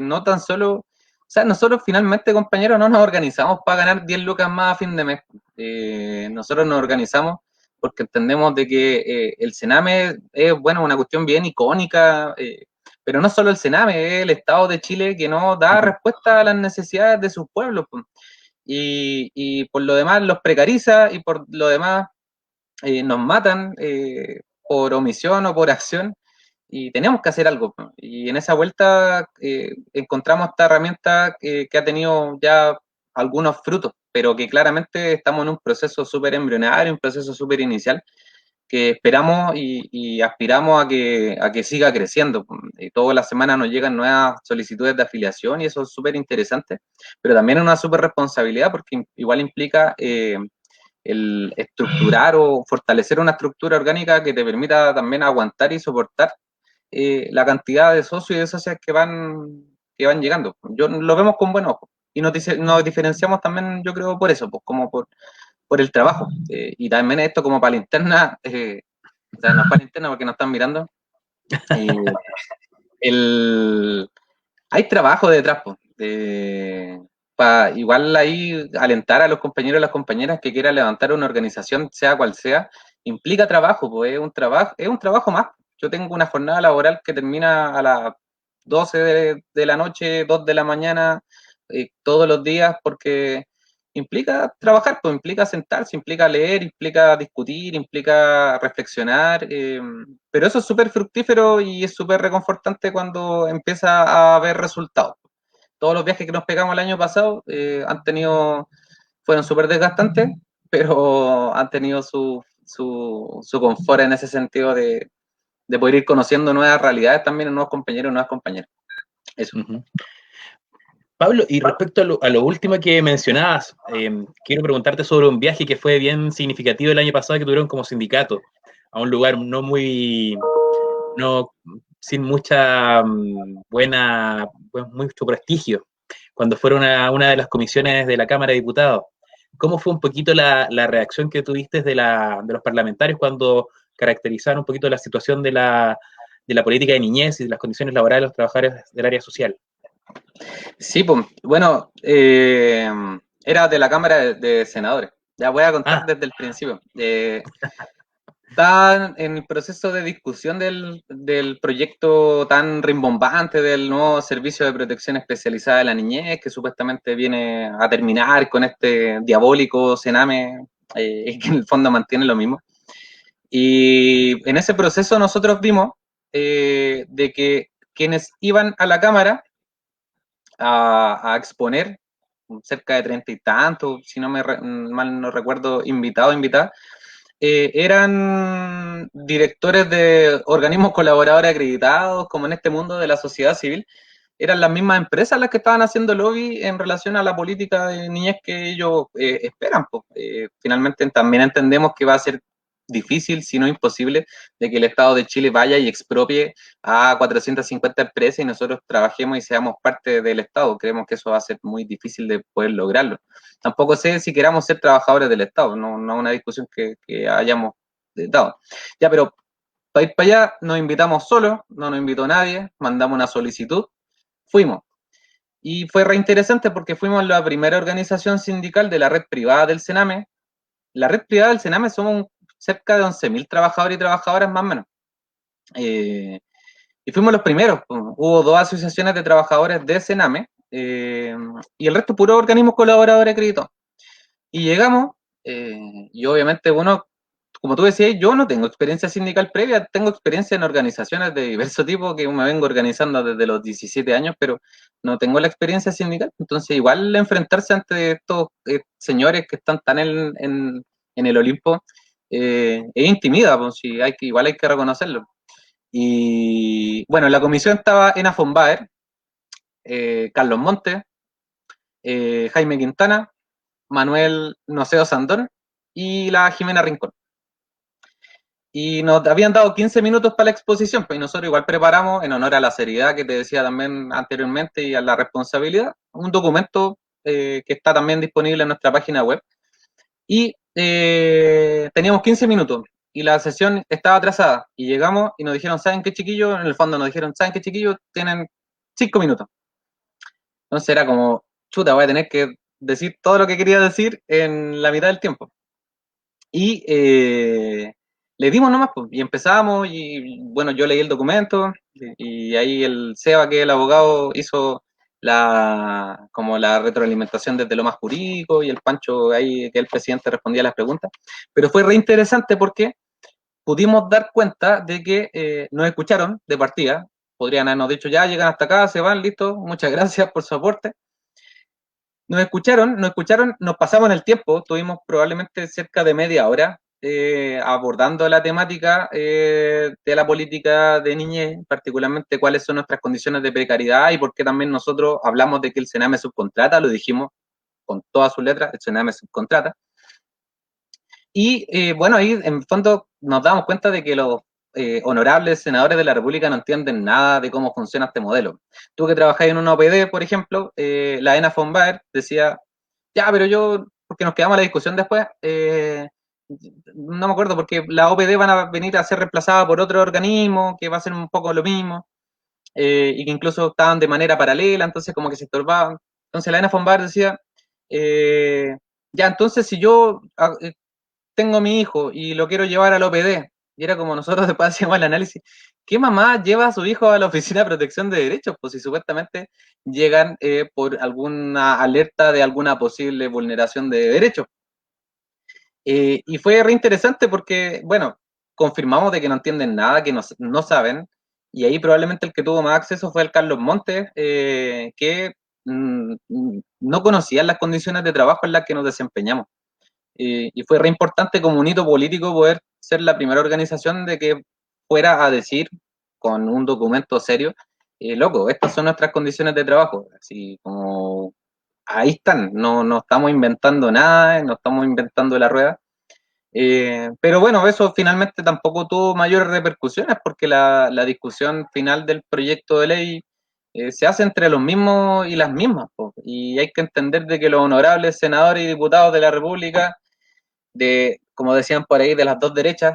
no tan solo, o sea, nosotros finalmente, compañeros, no nos organizamos para ganar 10 lucas más a fin de mes. Nosotros nos organizamos porque entendemos de que el Sename es, bueno, una cuestión bien icónica, pero no solo el Sename, es el Estado de Chile que no da respuesta a las necesidades de sus pueblos. Pues. Y por lo demás los precariza y por lo demás nos matan por omisión o por acción y tenemos que hacer algo. Y en esa vuelta encontramos esta herramienta que ha tenido ya algunos frutos, pero que claramente estamos en un proceso súper embrionario, un proceso súper inicial, que esperamos y aspiramos a que siga creciendo. Todas las semanas nos llegan nuevas solicitudes de afiliación y eso es súper interesante, pero también es una súper responsabilidad porque igual implica el estructurar o fortalecer una estructura orgánica que te permita también aguantar y soportar la cantidad de socios y de socias que van llegando. Yo lo vemos con buen ojo y nos diferenciamos también, yo creo, por eso, pues, como por el trabajo. Y también esto como para la interna, o sea, no es para la interna porque nos están mirando. El, hay trabajo detrás, pues, para igual ahí alentar a los compañeros y las compañeras que quieran levantar una organización, sea cual sea, implica trabajo, pues es un trabajo más. Yo tengo una jornada laboral que termina a las 12 de la noche, 2 de la mañana, todos los días, porque implica trabajar, pues implica sentarse, implica leer, implica discutir, implica reflexionar, pero eso es súper fructífero y es súper reconfortante cuando empieza a haber resultados. Todos los viajes que nos pegamos el año pasado fueron súper desgastantes, pero han tenido su confort en ese sentido de poder ir conociendo nuevas realidades también, nuevos compañeros y nuevas compañeras. Eso. Pablo, y respecto a lo último que mencionabas, quiero preguntarte sobre un viaje que fue bien significativo el año pasado que tuvieron como sindicato, a un lugar sin mucha mucho prestigio, cuando fueron a una de las comisiones de la Cámara de Diputados. ¿Cómo fue un poquito la reacción que tuviste de los parlamentarios cuando caracterizaron un poquito la situación de de la política de niñez y de las condiciones laborales de los trabajadores del área social. Sí, pues, bueno, era de la Cámara de Senadores. Ya voy a contar Ah, desde el principio. Está en el proceso de discusión del proyecto tan rimbombante del nuevo servicio de protección especializada de la niñez, que supuestamente viene a terminar con este diabólico Sename, que en el fondo mantiene lo mismo. Y en ese proceso nosotros vimos de que quienes iban a la Cámara a exponer, cerca de 30 y tantos, si no mal no recuerdo, invitados, invitadas, eran directores de organismos colaboradores acreditados, como en este mundo de la sociedad civil. Eran las mismas empresas las que estaban haciendo lobby en relación a la política de niñez que ellos esperan. Pues. Finalmente también entendemos que va a ser difícil, si no imposible, de que el Estado de Chile vaya y expropie a 450 empresas y nosotros trabajemos y seamos parte del Estado. Creemos que eso va a ser muy difícil de poder lograrlo. Tampoco sé si queramos ser trabajadores del Estado, no, no una discusión que hayamos dado. Ya, pero para ir para allá nos invitamos solos, no nos invitó nadie, mandamos una solicitud, fuimos. Y fue reinteresante porque fuimos la primera organización sindical de la red privada del Sename. La red privada del Sename somos cerca de 11.000 trabajadores y trabajadoras más o menos. Eh, y fuimos los primeros. Hubo 2 asociaciones de trabajadores de Sename y el resto puro organismos colaboradores acreditados. Y llegamos, y obviamente uno, como tú decías, yo no tengo experiencia sindical previa, tengo experiencia en organizaciones de diverso tipo que me vengo organizando desde los 17 años, pero no tengo la experiencia sindical. Entonces, igual enfrentarse ante estos señores que están tan en el Olimpo es intimida, pues, sí, igual hay que reconocerlo. Y bueno, la comisión estaba en Afombaer, Carlos Montes, Jaime Quintana, Manuel Noceo Sandón y la Jimena Rincón. Y nos habían dado 15 minutos para la exposición, pues y nosotros igual preparamos, en honor a la seriedad que te decía también anteriormente y a la responsabilidad, un documento que está también disponible en nuestra página web. Y teníamos 15 minutos y la sesión estaba atrasada. Y llegamos y nos dijeron, ¿saben qué, chiquillos? En el fondo nos dijeron, ¿saben qué, chiquillos? Tienen 5 minutos. Entonces era como, chuta, voy a tener que decir todo lo que quería decir en la mitad del tiempo. Y le dimos nomás, pues, y empezamos, y bueno, yo leí el documento, y ahí el Seba, que es el abogado, hizo como la retroalimentación desde lo más jurídico, y el Pancho, ahí, que el presidente, respondía a las preguntas. Pero fue re interesante porque pudimos dar cuenta de que nos escucharon de partida, podrían habernos dicho, ya llegan hasta acá, se van, listo, muchas gracias por su aporte. Nos escucharon, nos pasamos en el tiempo, tuvimos probablemente cerca de media hora abordando la temática de la política de niñez, particularmente cuáles son nuestras condiciones de precariedad y por qué también nosotros hablamos de que el Sename subcontrata, lo dijimos con todas sus letras, el Sename subcontrata. Y bueno, ahí en fondo nos damos cuenta de que los honorables senadores de la República no entienden nada de cómo funciona este modelo. Tú que trabajáis en una OPD, por ejemplo, la ENA von Baer decía, ya, pero yo, porque nos quedamos a la discusión después, no me acuerdo, porque la OPD van a venir a ser reemplazada por otro organismo que va a ser un poco lo mismo, y que incluso estaban de manera paralela, entonces como que se estorbaban. Entonces la ENA von Baer decía, ya, entonces si yo tengo mi hijo y lo quiero llevar al OPD, y era como nosotros después hacíamos el análisis, ¿qué mamá lleva a su hijo a la Oficina de Protección de Derechos? Pues si supuestamente llegan por alguna alerta de alguna posible vulneración de derechos. Y fue re interesante porque, bueno, confirmamos de que no entienden nada, que no saben, y ahí probablemente el que tuvo más acceso fue el Carlos Montes, que no conocía las condiciones de trabajo en las que nos desempeñamos. Y fue re importante como un hito político poder ser la primera organización de que fuera a decir con un documento serio, loco, estas son nuestras condiciones de trabajo, así como ahí están, no, no estamos inventando nada, no estamos inventando la rueda. Pero bueno, eso finalmente tampoco tuvo mayores repercusiones porque la discusión final del proyecto de ley se hace entre los mismos y las mismas, po. Y hay que entender de que los honorables senadores y diputados de la República, como decían por ahí, de las dos derechas,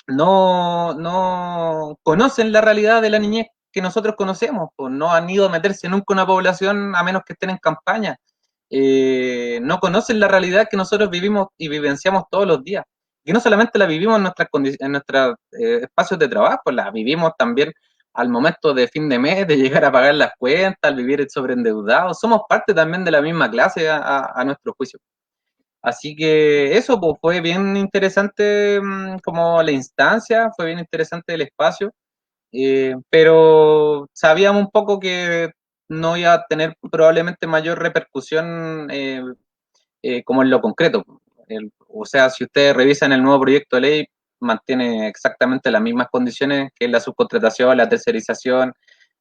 no conocen la realidad de la niñez que nosotros conocemos, pues no han ido a meterse nunca en una población a menos que estén en campaña. No conocen la realidad que nosotros vivimos y vivenciamos todos los días. Y no solamente la vivimos en nuestros espacios de trabajo, la vivimos también al momento de fin de mes, de llegar a pagar las cuentas, al vivir sobreendeudados. Somos parte también de la misma clase a nuestro juicio. Así que eso pues, fue bien interesante como la instancia, fue bien interesante el espacio, pero sabíamos un poco que no iba a tener probablemente mayor repercusión como en lo concreto. O sea, si ustedes revisan el nuevo proyecto de ley, mantiene exactamente las mismas condiciones que es la subcontratación, la tercerización,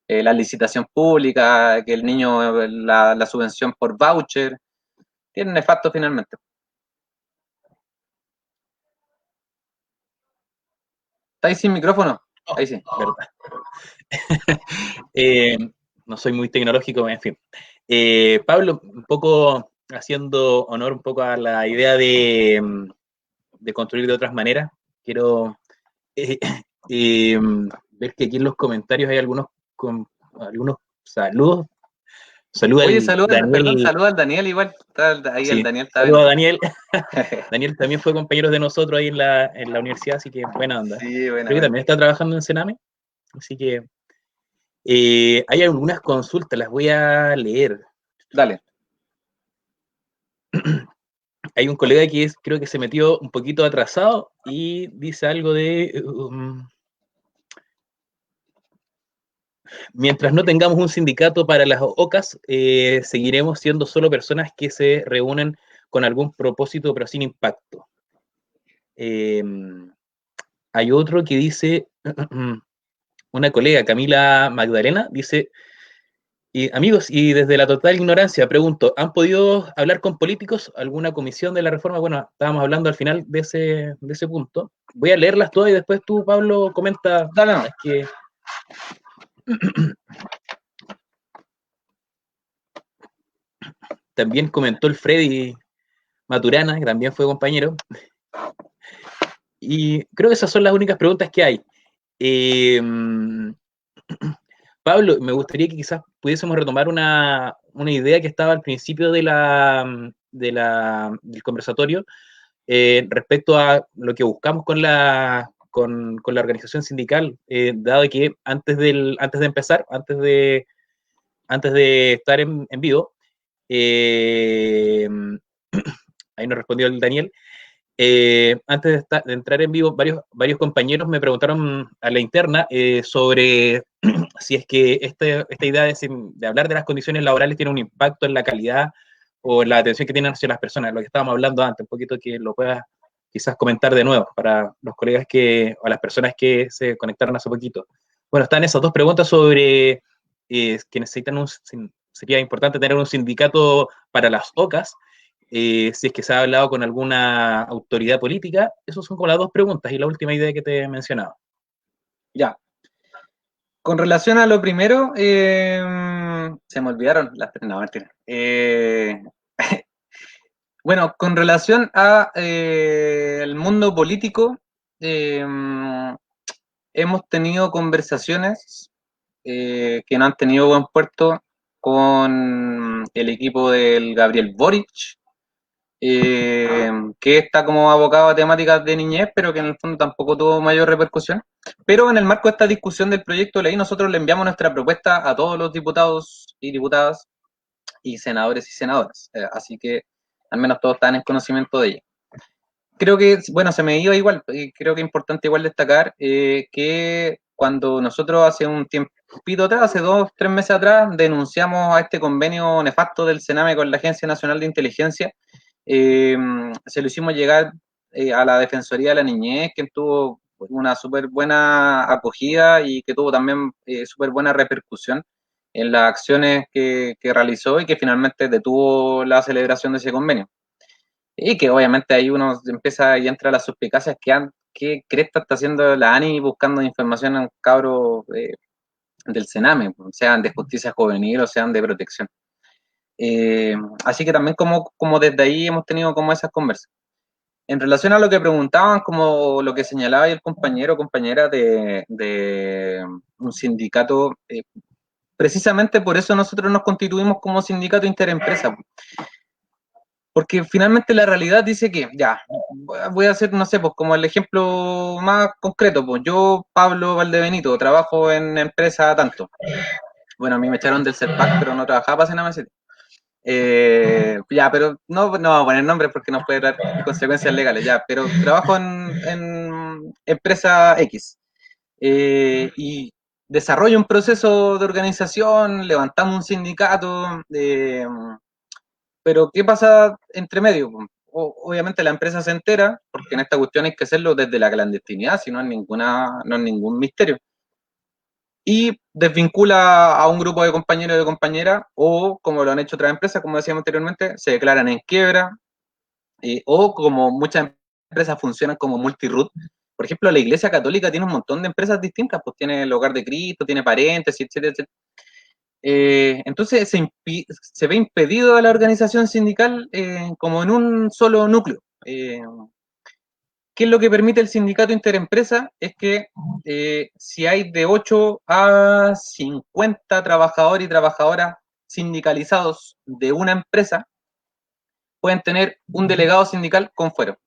la licitación pública, que el niño, la subvención por voucher, tiene efecto finalmente. ¿Está ahí sin micrófono? Oh, Ahí sí. verdad. No soy muy tecnológico, en fin. Pablo, un poco haciendo honor un poco a la idea de construir de otras maneras, quiero eh, eh, ver que aquí en los comentarios hay algunos saludos. Saluda Oye, al saluda, perdón, Daniel, saluda al Daniel igual. Está, ahí el sí, Daniel está saluda a viendo. Daniel. Daniel también fue compañero de nosotros ahí en la universidad, así que buena onda. Sí, buena, Creo que buena. también está trabajando en Sename, así que hay algunas consultas, las voy a leer. Dale. Hay un colega que creo que se metió un poquito atrasado y dice algo de mientras no tengamos un sindicato para las OCAS, seguiremos siendo solo personas que se reúnen con algún propósito pero sin impacto. Eh, Hay otro que dice, una colega, Camila Magdalena, dice, y, amigos, y desde la total ignorancia, pregunto, ¿han podido hablar con políticos? ¿Alguna comisión de la reforma? Bueno, estábamos hablando al final de ese punto. Voy a leerlas todas y después tú, Pablo, comenta Dale, no. las que... También comentó el Freddy Maturana, que también fue compañero, y creo que esas son las únicas preguntas que hay. Eh, Pablo, me gustaría que quizás pudiésemos retomar una idea que estaba al principio del conversatorio respecto a lo que buscamos con la organización sindical, dado que antes de empezar, antes de estar en vivo, eh, ahí nos respondió el Daniel, antes de entrar en vivo, varios compañeros me preguntaron a la interna sobre si es que esta idea de hablar de las condiciones laborales tiene un impacto en la calidad o en la atención que tienen hacia las personas, lo que estábamos hablando antes, un poquito que lo puedas quizás comentar de nuevo para los colegas o las personas que se conectaron hace poquito. Bueno, están esas dos preguntas sobre que sería importante tener un sindicato para las OCAS, si es que se ha hablado con alguna autoridad política. Esas son como las dos preguntas y la última idea que te he mencionado. Ya. Con relación a lo primero, se me olvidaron las tres. No, mentira. Bueno, con relación a el mundo político, eh, hemos tenido conversaciones que no han tenido buen puerto con el equipo del Gabriel Boric, que está como abocado a temáticas de niñez, pero que en el fondo tampoco tuvo mayor repercusión. Pero en el marco de esta discusión del proyecto de ley, nosotros le enviamos nuestra propuesta a todos los diputados y diputadas y senadores y senadoras. Así que al menos todos están en conocimiento de ella. Creo que, bueno, se me iba igual, creo que es importante igual destacar que cuando nosotros hace un tiempito atrás, hace 2, 3 meses atrás, denunciamos a este convenio nefasto del Sename con la Agencia Nacional de Inteligencia, eh, se lo hicimos llegar a la Defensoría de la Niñez, que tuvo una súper buena acogida y que tuvo también súper buena repercusión en las acciones que realizó y que finalmente detuvo la celebración de ese convenio. Y que obviamente ahí uno empieza y entra a las suspicacias que cresta está haciendo la ANI buscando información en cabros del Sename, sean de justicia juvenil o sean de protección. Eh, Así que también como desde ahí hemos tenido como esas conversas. En relación a lo que preguntaban, como lo que señalaba el compañero o compañera de un sindicato, precisamente por eso nosotros nos constituimos como sindicato interempresa, porque finalmente la realidad dice que, ya, voy a hacer, no sé, pues como el ejemplo más concreto, pues yo, Pablo Valdebenito, trabajo en empresa tanto. Bueno, a mí me echaron del CERPAC, pero no trabajaba para CNMC. Ya, pero no vamos a poner nombres porque nos puede dar consecuencias legales, ya, pero trabajo en empresa X y desarrollo un proceso de organización, levantamos un sindicato, pero ¿qué pasa entre medio? Obviamente la empresa se entera, porque en esta cuestión hay que hacerlo desde la clandestinidad, si no es, no es ningún misterio, y desvincula a un grupo de compañeros y de compañeras, o como lo han hecho otras empresas, como decíamos anteriormente, se declaran en quiebra, o como muchas empresas funcionan como multiroot. Por ejemplo, la Iglesia Católica tiene un montón de empresas distintas, pues tiene el Hogar de Cristo, tiene Paréntesis, etcétera, etcétera. Entonces se ve impedido a la organización sindical como en un solo núcleo. ¿Qué es lo que permite el sindicato interempresa? Es que si hay de 8 a 50 trabajadores y trabajadoras sindicalizados de una empresa, pueden tener un delegado sindical con fuero.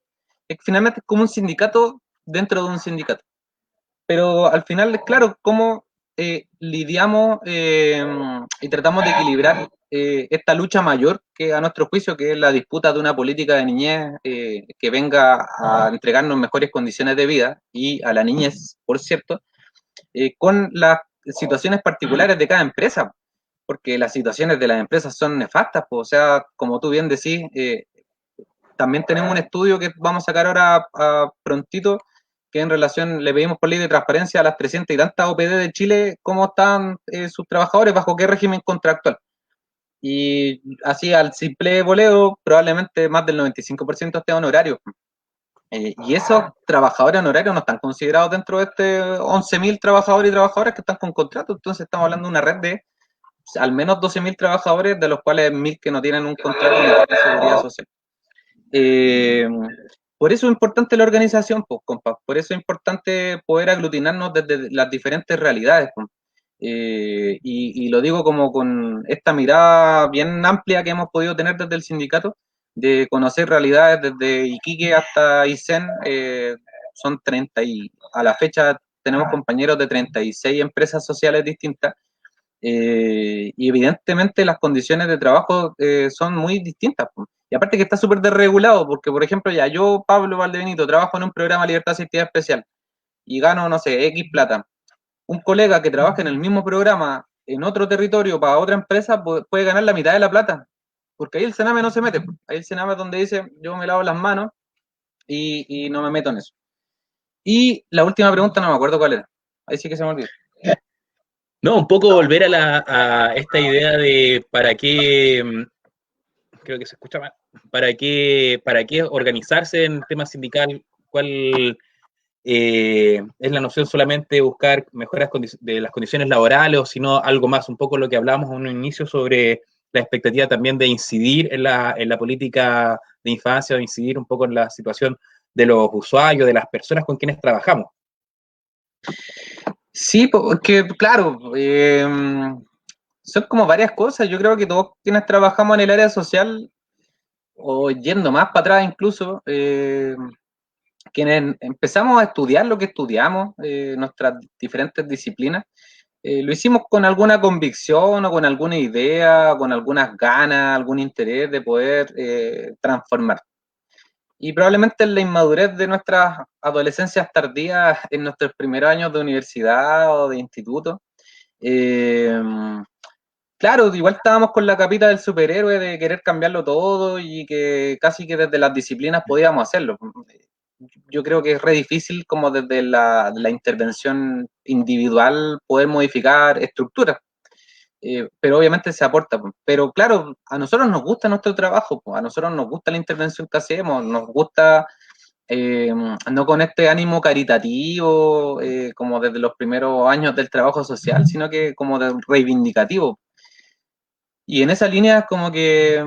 Finalmente es como un sindicato dentro de un sindicato. Pero al final, claro, cómo lidiamos y tratamos de equilibrar esta lucha mayor que a nuestro juicio, que es la disputa de una política de niñez que venga a entregarnos mejores condiciones de vida y a la niñez, por cierto, con las situaciones particulares de cada empresa, porque las situaciones de las empresas son nefastas, pues, o sea, como tú bien decís, también tenemos un estudio que vamos a sacar ahora prontito, que en relación, le pedimos por ley de transparencia a las 300 y tantas OPD de Chile, cómo están sus trabajadores, bajo qué régimen contractual. Y así al simple boleo, probablemente más del 95% esté honorario. Y esos trabajadores honorarios no están considerados dentro de este 11.000 trabajadores y trabajadoras que están con contrato. Entonces estamos hablando de una red de al menos 12.000 trabajadores, de los cuales 1.000 que no tienen un contrato de seguridad social. Eh, por eso es importante la organización, pues, compa. Por eso es importante poder aglutinarnos desde las diferentes realidades. Pues. Y lo digo como con esta mirada bien amplia que hemos podido tener desde el sindicato, de conocer realidades desde Iquique hasta Aysén. Son 30 y a la fecha tenemos compañeros de 36 empresas sociales distintas. Y evidentemente las condiciones de trabajo son muy distintas. Pues. Y aparte que está súper desregulado, porque por ejemplo ya yo, Pablo Valdebenito, trabajo en un programa de libertad asistida especial y gano, no sé, X plata. Un colega que trabaja en el mismo programa en otro territorio para otra empresa puede ganar la mitad de la plata, porque ahí el Sename no se mete. Pues. Ahí el Sename es donde dice, yo me lavo las manos y no me meto en eso. Y la última pregunta no me acuerdo cuál era. Ahí sí que se me olvidó. No, un poco volver a esta idea de para qué, creo que se escucha mal, para qué organizarse en el tema sindical, cuál es la noción solamente de buscar mejoras de las condiciones laborales o sino algo más, un poco lo que hablábamos en un inicio sobre la expectativa también de incidir en la política de infancia, o incidir un poco en la situación de los usuarios, de las personas con quienes trabajamos. Sí, porque claro, son como varias cosas. Yo creo que todos quienes trabajamos en el área social, o yendo más para atrás incluso, quienes empezamos a estudiar lo que estudiamos, nuestras diferentes disciplinas, lo hicimos con alguna convicción o con alguna idea, con algunas ganas, algún interés de poder transformar. Y probablemente en la inmadurez de nuestras adolescencias tardías, en nuestros primeros años de universidad o de instituto, eh, claro, igual estábamos con la capita del superhéroe de querer cambiarlo todo y que casi que desde las disciplinas podíamos hacerlo. Yo creo que es re difícil como desde la intervención individual poder modificar estructuras, pero obviamente se aporta. Pero claro, a nosotros nos gusta nuestro trabajo, a nosotros nos gusta la intervención que hacemos, nos gusta no con este ánimo caritativo, como desde los primeros años del trabajo social, sino que como de reivindicativo. Y en esa línea como que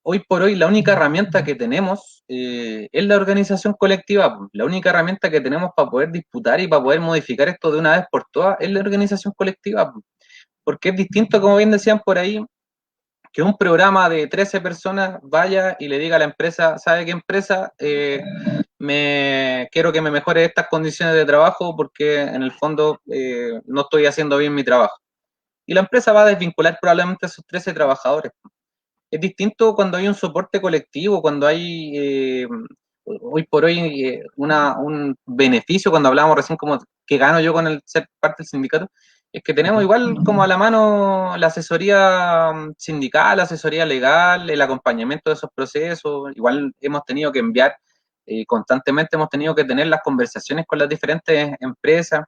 hoy por hoy la única herramienta que tenemos es la organización colectiva. La única herramienta que tenemos para poder disputar y para poder modificar esto de una vez por todas es la organización colectiva. Porque es distinto, como bien decían por ahí, que un programa de 13 personas vaya y le diga a la empresa, ¿sabe qué empresa? Quiero que me mejore estas condiciones de trabajo porque en el fondo no estoy haciendo bien mi trabajo. Y la empresa va a desvincular probablemente a esos 13 trabajadores. Es distinto cuando hay un soporte colectivo, cuando hay hoy por hoy un beneficio, cuando hablábamos recién como que gano yo con el ser parte del sindicato, es que tenemos igual como a la mano la asesoría sindical, la asesoría legal, el acompañamiento de esos procesos, igual hemos tenido que enviar constantemente, hemos tenido que tener las conversaciones con las diferentes empresas.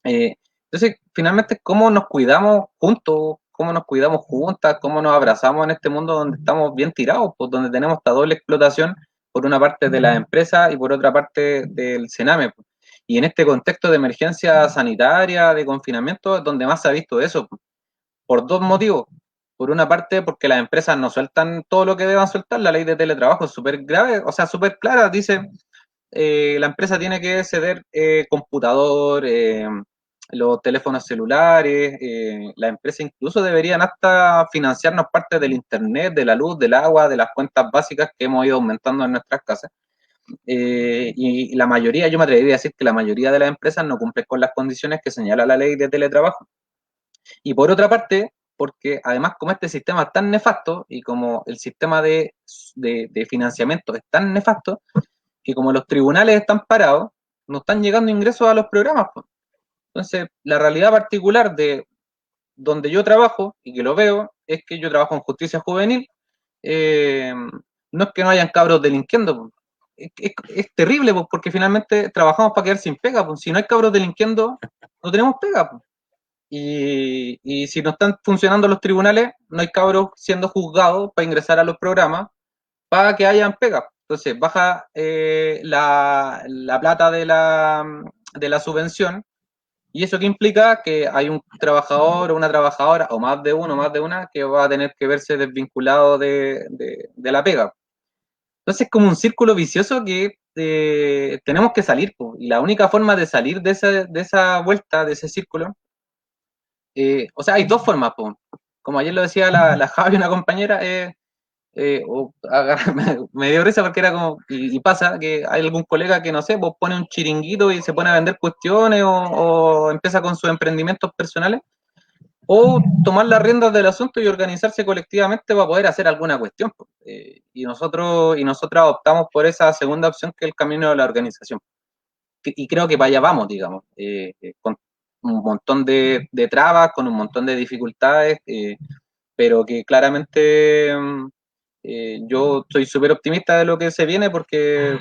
Entonces, finalmente, ¿cómo nos cuidamos juntos? ¿Cómo nos cuidamos juntas? ¿Cómo nos abrazamos en este mundo donde estamos bien tirados? Pues donde tenemos esta doble explotación, por una parte de las empresas y por otra parte del Sename. Pues. Y en este contexto de emergencia sanitaria, de confinamiento, es donde más se ha visto eso, pues, por dos motivos. Por una parte, porque las empresas no sueltan todo lo que deban soltar, la ley de teletrabajo es súper grave, o sea, súper clara, dice la empresa tiene que ceder computador, los teléfonos celulares, la empresa incluso deberían hasta financiarnos parte del internet, de la luz, del agua, de las cuentas básicas que hemos ido aumentando en nuestras casas. Y la mayoría, yo me atrevería a decir que la mayoría de las empresas no cumplen con las condiciones que señala la ley de teletrabajo. Y por otra parte, porque además como este sistema es tan nefasto y como el sistema de financiamiento es tan nefasto, que como los tribunales están parados, no están llegando ingresos a los programas. Pues. Entonces, la realidad particular de donde yo trabajo, y que lo veo, es que yo trabajo en justicia juvenil, eh, no es que no hayan cabros delinquiendo, pues. Es terrible, pues, porque finalmente trabajamos para quedar sin pega. Pues. Si no hay cabros delinquiendo, no tenemos pega. Pues. Y si no están funcionando los tribunales, no hay cabros siendo juzgados para ingresar a los programas para que hayan pega. Entonces, baja la plata de la subvención y eso que implica que hay un trabajador o una trabajadora, o más de uno, más de una, que va a tener que verse desvinculado de la pega. Entonces, es como un círculo vicioso que tenemos que salir. Po. Y la única forma de salir de esa vuelta, de ese círculo, o sea, hay dos formas. Po. Como ayer lo decía la Javi, una compañera, me dio risa porque era como, y pasa que hay algún colega que no sé, pues pone un chiringuito y se pone a vender cuestiones o empieza con sus emprendimientos personales, o tomar las riendas del asunto y organizarse colectivamente para poder hacer alguna cuestión. Pues. Y nosotras optamos por esa segunda opción que es el camino de la organización. Y creo que para allá vamos, digamos, con un montón de trabas, con un montón de dificultades, pero que claramente yo soy súper optimista de lo que se viene porque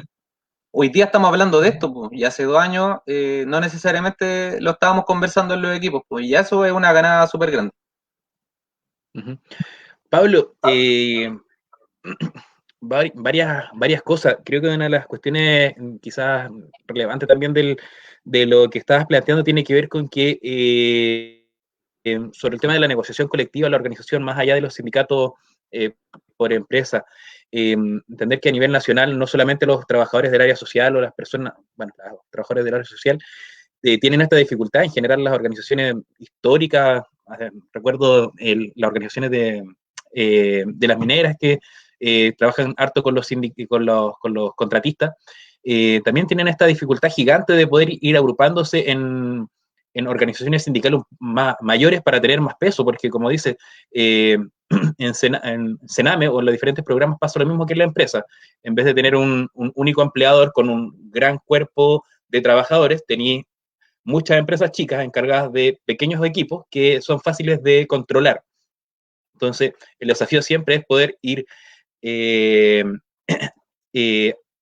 hoy día estamos hablando de esto, pues, y hace 2 años no necesariamente lo estábamos conversando en los equipos, pues, y ya eso es una ganada súper grande. Pablo, varias cosas. Creo que una de las cuestiones quizás relevantes también de lo que estabas planteando tiene que ver con que sobre el tema de la negociación colectiva, la organización más allá de los sindicatos por empresa, entender que a nivel nacional no solamente los trabajadores del área social o las personas, bueno, los trabajadores del área social tienen esta dificultad en generar las organizaciones históricas. Recuerdo las organizaciones de las mineras que trabajan harto con con los contratistas, también tienen esta dificultad gigante de poder ir agrupándose en organizaciones sindicales mayores para tener más peso, porque como dice, en Sename o en los diferentes programas pasa lo mismo que en la empresa. En vez de tener un único empleador con un gran cuerpo de trabajadores, tenía muchas empresas chicas encargadas de pequeños equipos que son fáciles de controlar. Entonces, el desafío siempre es poder ir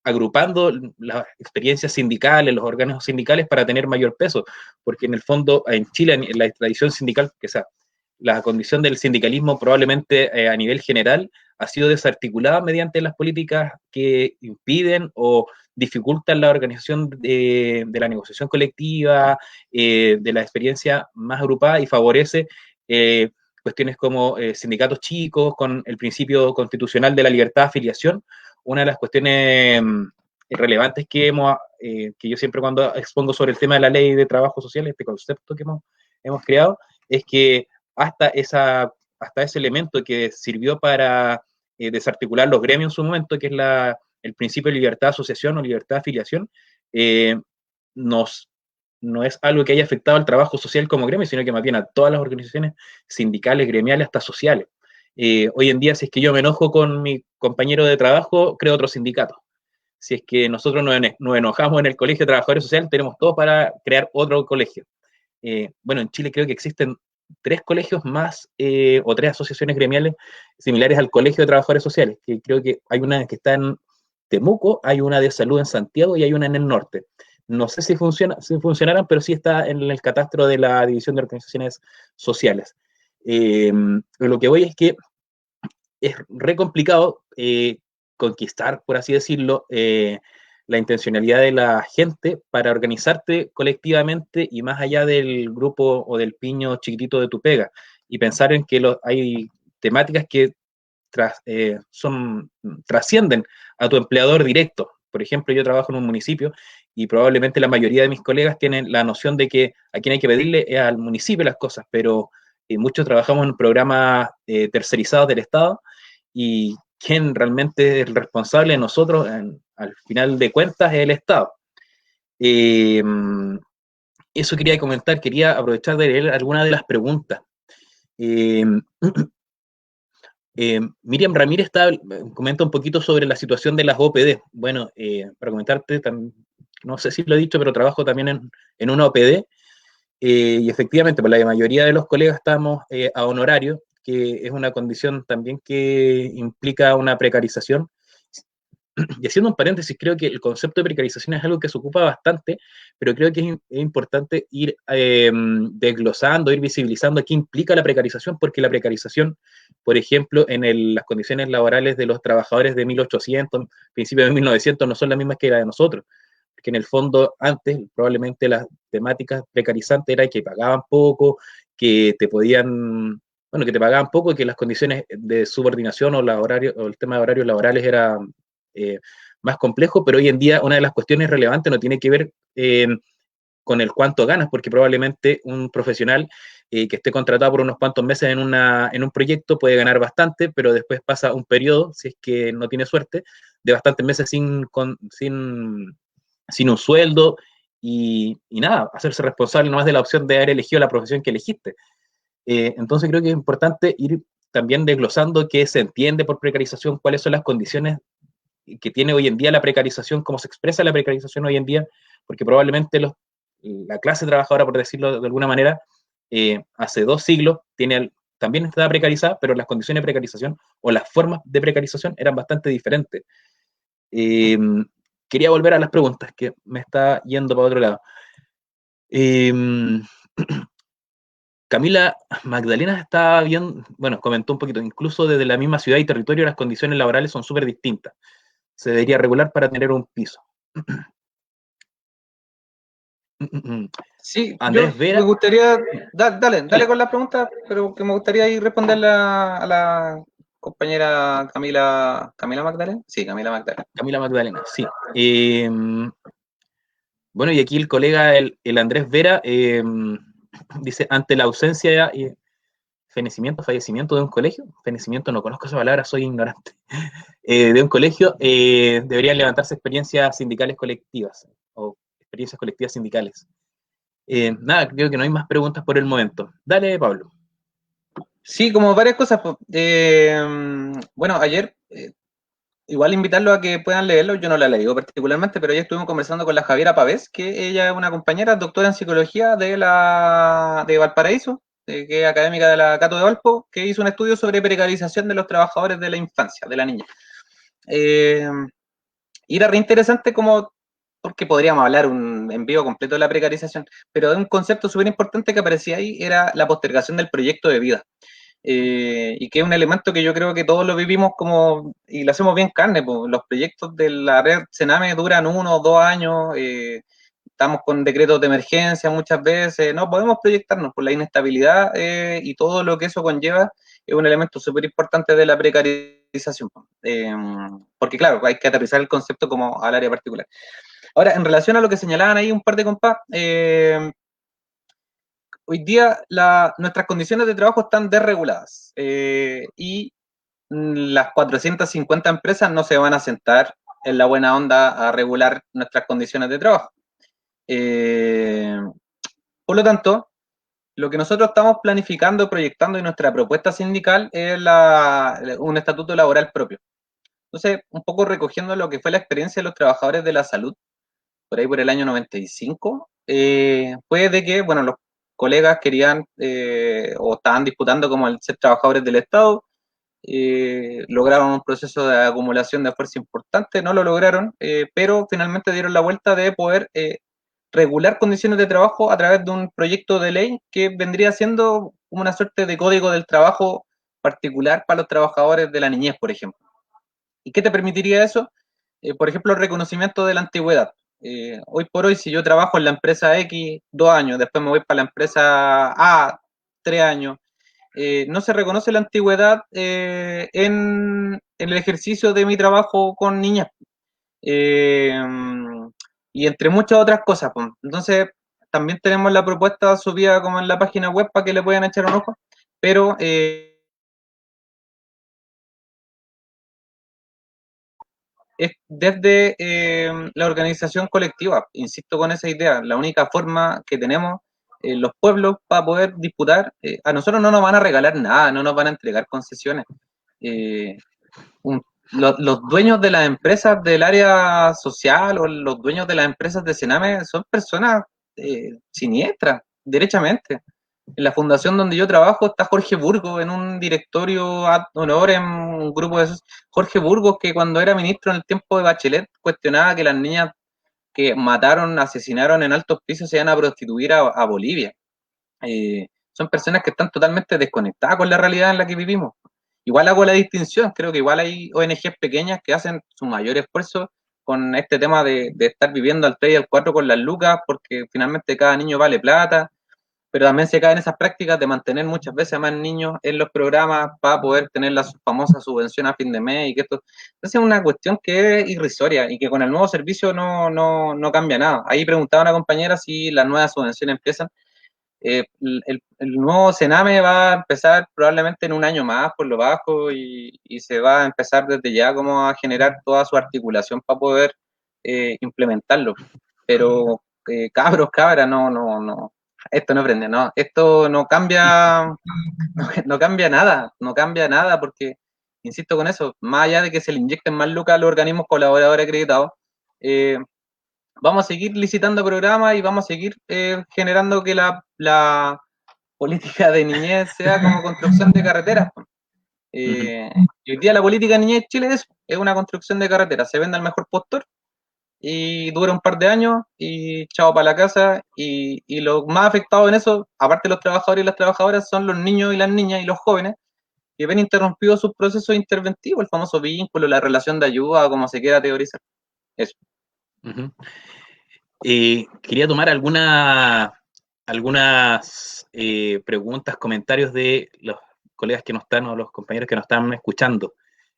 agrupando las experiencias sindicales, los órganos sindicales para tener mayor peso, porque en el fondo en Chile, en la tradición sindical, que sea, la condición del sindicalismo probablemente a nivel general ha sido desarticulada mediante las políticas que impiden o dificultan la organización de la negociación colectiva, de la experiencia más agrupada y favorece cuestiones como sindicatos chicos, con el principio constitucional de la libertad de afiliación. Una de las cuestiones relevantes que yo siempre cuando expongo sobre el tema de la ley de trabajo social, este concepto que hemos creado, es que hasta ese elemento que sirvió para desarticular los gremios en su momento, que es el principio de libertad de asociación o libertad de afiliación, no es algo que haya afectado al trabajo social como gremio, sino que más bien a todas las organizaciones sindicales, gremiales, hasta sociales. Hoy en día, si es que yo me enojo con mi compañero de trabajo, creo otro sindicato. Si es que nosotros nos enojamos en el Colegio de Trabajadores Sociales, tenemos todo para crear otro colegio. Bueno, en Chile creo que existen 3 colegios más o 3 asociaciones gremiales similares al Colegio de Trabajadores Sociales, que creo que hay una que está en Temuco, hay una de salud en Santiago y hay una en el norte. No sé si funcionarán, pero sí está en el catastro de la División de Organizaciones Sociales. Lo que voy es que es re complicado conquistar, por así decirlo, la intencionalidad de la gente para organizarte colectivamente y más allá del grupo o del piño chiquitito de tu pega, y pensar en que hay temáticas que trascienden a tu empleador directo. Por ejemplo, yo trabajo en un municipio y probablemente la mayoría de mis colegas tienen la noción de que a quien hay que pedirle es al municipio las cosas, pero muchos trabajamos en programas tercerizados del Estado y quien realmente es el responsable de nosotros, al final de cuentas, es el Estado. Eso quería comentar, quería aprovechar de leer algunas de las preguntas. Miriam Ramírez comenta un poquito sobre la situación de las OPD. Bueno, para comentarte, no sé si lo he dicho, pero trabajo también en una OPD, y efectivamente, pues la mayoría de los colegas estamos a honorario, que es una condición también que implica una precarización. Y haciendo un paréntesis, creo que el concepto de precarización es algo que se ocupa bastante, pero creo que es importante ir desglosando, ir visibilizando qué implica la precarización, porque la precarización, por ejemplo, en las condiciones laborales de los trabajadores de 1800, principios de 1900, no son las mismas que las de nosotros, porque en el fondo antes probablemente las temáticas precarizantes era que pagaban poco, que te podían, bueno, que te pagaban poco y que las condiciones de subordinación o el tema de horarios laborales era más complejo, pero hoy en día una de las cuestiones relevantes no tiene que ver con el cuánto ganas, porque probablemente un profesional que esté contratado por unos cuantos meses en un proyecto puede ganar bastante, pero después pasa un periodo, si es que no tiene suerte, de bastantes meses sin un sueldo y nada, hacerse responsable nomás de la opción de haber elegido la profesión que elegiste. Entonces creo que es importante ir también desglosando qué se entiende por precarización, cuáles son las condiciones que tiene hoy en día la precarización, cómo se expresa la precarización hoy en día, porque probablemente la clase trabajadora, por decirlo de alguna manera, hace 2 siglos también estaba precarizada, pero las condiciones de precarización o las formas de precarización eran bastante diferentes. Quería volver a las preguntas, que me está yendo para otro lado. Camila Magdalena está bien, bueno, comentó un poquito, incluso desde la misma ciudad y territorio las condiciones laborales son súper distintas. Se debería regular para tener un piso. Sí, yo Andrés me Vera. gustaría, dale Dale. con la pregunta, pero que me gustaría ir responderle a la compañera Camila Magdalena. Sí, Camila Magdalena. Camila Magdalena, sí. Bueno, y aquí el colega, el Andrés Vera, dice, ante la ausencia y fallecimiento de un colegio, fenecimiento, no conozco esa palabra, soy ignorante, de un colegio, deberían levantarse experiencias sindicales colectivas o experiencias colectivas sindicales. Nada, creo que no hay más preguntas por el momento. Dale, Pablo. Sí, como varias cosas. Bueno, ayer, igual invitarlos a que puedan leerlo. Yo no la he leído particularmente, pero ayer estuvimos conversando con la Javiera Pavés, que ella es una compañera doctora en psicología de Valparaíso, que es académica de la Cato de Valpo, que hizo un estudio sobre precarización de los trabajadores de la infancia, de la niña. Y era re interesante como, porque podríamos hablar un envío completo de la precarización, pero de un concepto súper importante que aparecía ahí era la postergación del proyecto de vida. Y que es un elemento que yo creo que todos lo vivimos como, y lo hacemos bien carne, pues los proyectos de la red Sename duran 1 o 2 años, estamos con decretos de emergencia muchas veces, no podemos proyectarnos por la inestabilidad y todo lo que eso conlleva es un elemento súper importante de la precarización. Porque claro, hay que aterrizar el concepto como al área particular. Ahora, en relación a lo que señalaban ahí un par de compas, hoy día nuestras condiciones de trabajo están desreguladas y las 450 empresas no se van a sentar en la buena onda a regular nuestras condiciones de trabajo. Por lo tanto, lo que nosotros estamos planificando, proyectando en nuestra propuesta sindical es un estatuto laboral propio. Entonces, un poco recogiendo lo que fue la experiencia de los trabajadores de la salud, por ahí por el año 95, fue de que, bueno, los colegas querían o estaban disputando como el ser trabajadores del Estado, lograron un proceso de acumulación de fuerza importante, no lo lograron, pero finalmente dieron la vuelta de poder regular condiciones de trabajo a través de un proyecto de ley que vendría siendo una suerte de código del trabajo particular para los trabajadores de la niñez, por ejemplo. ¿Y qué te permitiría eso? Por ejemplo, el reconocimiento de la antigüedad. Hoy por hoy, si yo trabajo en la empresa X 2 años, después me voy para la empresa A 3 años, no se reconoce la antigüedad en el ejercicio de mi trabajo con niñas. Eh, y entre muchas otras cosas. Pues. Entonces, también tenemos la propuesta subida como en la página web para que le puedan echar un ojo, pero es desde la organización colectiva, insisto con esa idea, la única forma que tenemos los pueblos para poder disputar, a nosotros no nos van a regalar nada, no nos van a entregar concesiones. Eh, los dueños de las empresas del área social o los dueños de las empresas de Sename son personas siniestras, derechamente. En la fundación donde yo trabajo está Jorge Burgos en un directorio ad honor en un grupo de esos. Jorge Burgos, que cuando era ministro en el tiempo de Bachelet, cuestionaba que las niñas que mataron, asesinaron en altos pisos se iban a prostituir a Bolivia. Son personas que están totalmente desconectadas con la realidad en la que vivimos. Igual hago la distinción, creo que igual hay ONGs pequeñas que hacen su mayor esfuerzo con este tema de estar viviendo al 3 y al 4 con las lucas, porque finalmente cada niño vale plata, pero también se caen esas prácticas de mantener muchas veces a más niños en los programas para poder tener la famosa subvención a fin de mes y que esto es una cuestión que es irrisoria y que con el nuevo servicio no cambia nada. Ahí preguntaba una compañera si las nuevas subvenciones empiezan. El nuevo Sename va a empezar probablemente en un año más por lo bajo y se va a empezar desde ya como a generar toda su articulación para poder implementarlo. Pero cabras, no, esto no prende, no, esto no cambia nada, no cambia nada porque, insisto con eso, más allá de que se le inyecten más lucas a los organismos colaboradores acreditados, eh, vamos a seguir licitando programas y vamos a seguir generando que la política de niñez sea como construcción de carreteras. Y hoy día la política de niñez en Chile es una construcción de carreteras. Se vende al mejor postor y dura un par de años y chao para la casa. Y los más afectados en eso, aparte de los trabajadores y las trabajadoras, son los niños y las niñas y los jóvenes que ven interrumpidos sus procesos interventivos, el famoso vínculo, la relación de ayuda, como se quiera teorizar. Eso. Quería tomar algunas preguntas, comentarios de los colegas que nos están o los compañeros que nos están escuchando.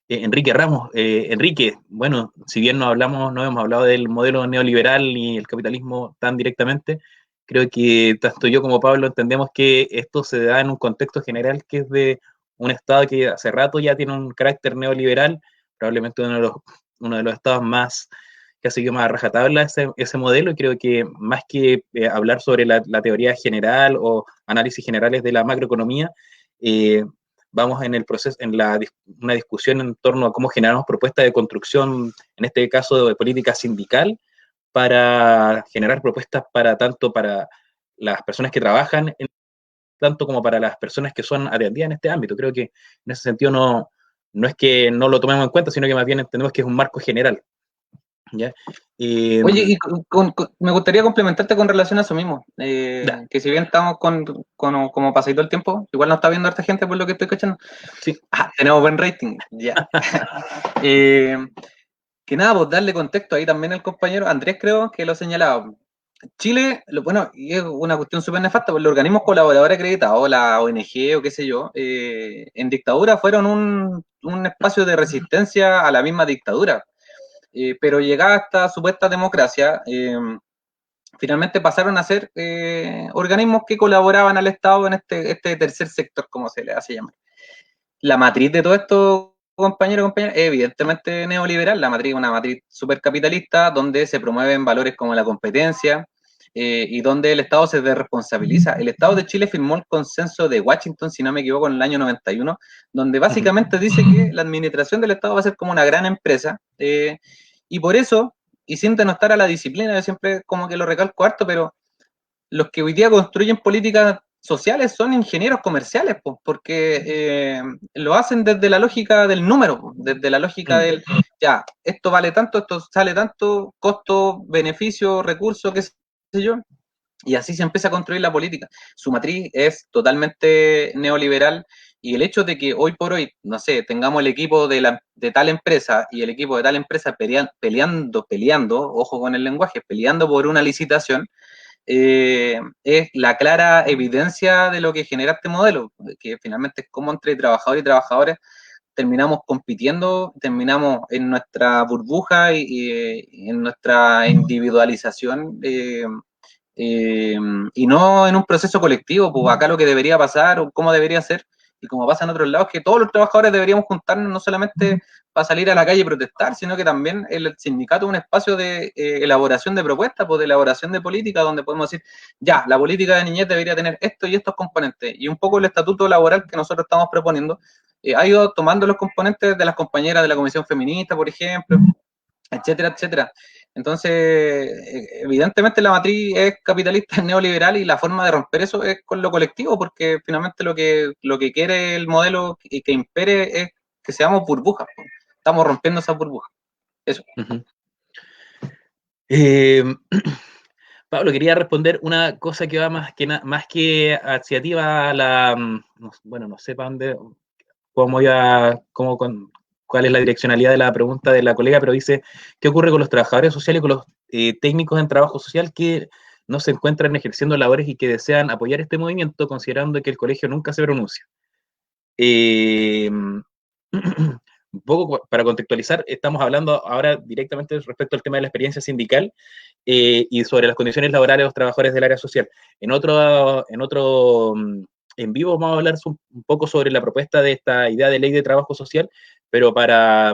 Enrique Ramos, Enrique, bueno, si bien no hemos hablado del modelo neoliberal ni el capitalismo tan directamente, creo que tanto yo como Pablo entendemos que esto se da en un contexto general que es de un Estado que hace rato ya tiene un carácter neoliberal, probablemente uno de los estados más que ha seguido más a rajatabla ese modelo, y creo que más que hablar sobre la teoría general o análisis generales de la macroeconomía, vamos en el proceso, una discusión en torno a cómo generamos propuestas de construcción, en este caso de política sindical, para generar propuestas tanto para las personas que trabajan, tanto como para las personas que son atendidas en este ámbito. Creo que en ese sentido no es que no lo tomemos en cuenta, sino que más bien entendemos que es un marco general. ¿Ya? Oye, me gustaría complementarte con relación a eso mismo, que si bien estamos como pasadito el tiempo, igual no está viendo harta gente por lo que estoy escuchando. Sí. Tenemos buen rating, ya. Que nada, pues darle contexto ahí también el compañero Andrés, creo que lo señalaba. Chile, bueno, y es una cuestión súper nefasta, porque los organismos colaboradores acreditados, la ONG o qué sé yo, en dictadura fueron un espacio de resistencia a la misma dictadura. Pero llegada esta supuesta democracia, finalmente pasaron a ser organismos que colaboraban al Estado en este tercer sector, como se le hace llamar. La matriz de todo esto, compañeros, es evidentemente neoliberal, la matriz es una matriz supercapitalista donde se promueven valores como la competencia y donde el Estado se desresponsabiliza. El Estado de Chile firmó el consenso de Washington, si no me equivoco, en el año 91, donde básicamente dice que la administración del Estado va a ser como una gran empresa y por eso, y sin denostar a la disciplina, yo siempre como que lo recalco harto, pero los que hoy día construyen políticas sociales son ingenieros comerciales, pues, porque lo hacen desde la lógica del número, pues, desde la lógica del, ya, esto vale tanto, esto sale tanto, costo, beneficio, recurso, qué sé yo, y así se empieza a construir la política. Su matriz es totalmente neoliberal y el hecho de que hoy por hoy, no sé, tengamos el equipo de tal empresa y el equipo de tal empresa peleando, ojo con el lenguaje, peleando por una licitación, es la clara evidencia de lo que genera este modelo, que finalmente es como entre trabajadores y trabajadores terminamos compitiendo, terminamos en nuestra burbuja y en nuestra individualización y no en un proceso colectivo, pues acá lo que debería pasar o cómo debería ser, y como pasa en otros lados, que todos los trabajadores deberíamos juntarnos no solamente para salir a la calle y protestar, sino que también el sindicato es un espacio de elaboración de propuestas, pues de elaboración de política, donde podemos decir, ya, la política de niñez debería tener esto y estos componentes, y un poco el estatuto laboral que nosotros estamos proponiendo ha ido tomando los componentes de las compañeras de la Comisión Feminista, por ejemplo, etcétera, etcétera. Entonces, evidentemente la matriz es capitalista, es neoliberal y la forma de romper eso es con lo colectivo, porque finalmente lo que quiere el modelo y que impere es que seamos burbujas. Po. Estamos rompiendo esas burbujas. Eso. Pablo, quería responder una cosa que va más que hacia ti, va a la, bueno, no sé para dónde, cómo iba, cuál es la direccionalidad de la pregunta de la colega, pero dice, ¿qué ocurre con los trabajadores sociales y con los técnicos en trabajo social que no se encuentran ejerciendo labores y que desean apoyar este movimiento, considerando que el colegio nunca se pronuncia? Un poco para contextualizar, estamos hablando ahora directamente respecto al tema de la experiencia sindical y sobre las condiciones laborales de los trabajadores del área social. En vivo vamos a hablar un poco sobre la propuesta de esta idea de ley de trabajo social, pero para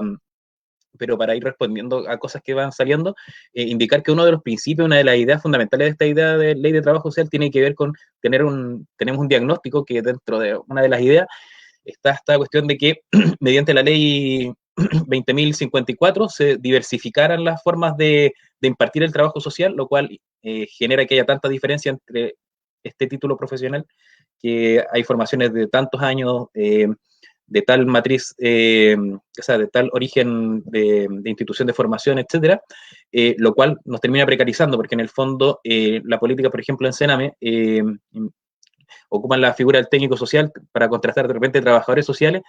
ir respondiendo a cosas que van saliendo, indicar que uno de los principios, una de las ideas fundamentales de esta idea de ley de trabajo social tiene que ver con tenemos un diagnóstico que dentro de una de las ideas está esta cuestión de que mediante la ley 20.054 se diversificaran las formas de impartir el trabajo social, lo cual genera que haya tanta diferencia entre este título profesional, que hay formaciones de tantos años, de tal matriz, o sea, de tal origen de institución de formación, etcétera, lo cual nos termina precarizando, porque en el fondo la política, por ejemplo, en Sename, ocupan la figura del técnico social para contrastar de repente trabajadores sociales,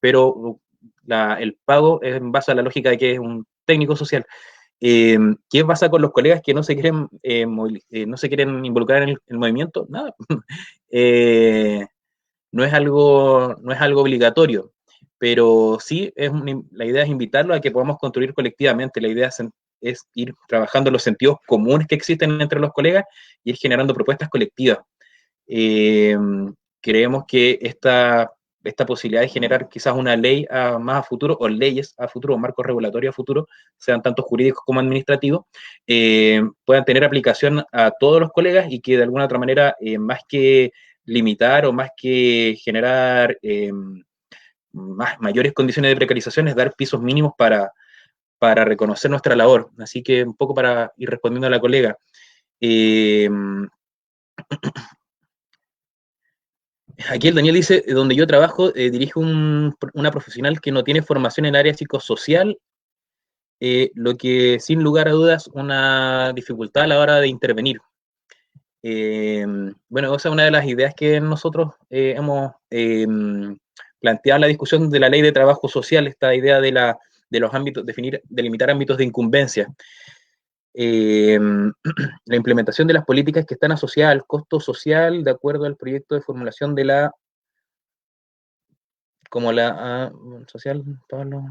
pero el pago es en base a la lógica de que es un técnico social. ¿Qué pasa con los colegas que no se quieren involucrar en el movimiento? Nada. No es algo obligatorio, pero sí la idea es invitarlo a que podamos construir colectivamente. La idea es ir trabajando los sentidos comunes que existen entre los colegas y ir generando propuestas colectivas. Eh, Creemos que esta posibilidad de generar quizás una ley más a futuro, o leyes a futuro, o marcos regulatorios a futuro, sean tanto jurídicos como administrativos, puedan tener aplicación a todos los colegas y que de alguna otra manera, más que limitar o más que generar mayores condiciones de precarización, es dar pisos mínimos para reconocer nuestra labor. Así que un poco para ir respondiendo a la colega. Aquí el Daniel dice, donde yo trabajo, dirijo una profesional que no tiene formación en el área psicosocial, lo que sin lugar a dudas una dificultad a la hora de intervenir. Bueno, esa es una de las ideas que nosotros hemos planteado en la discusión de la ley de trabajo social, esta idea de los ámbitos, delimitar ámbitos de incumbencia. la implementación de las políticas que están asociadas al costo social de acuerdo al proyecto de formulación de la, como la social, Pablo.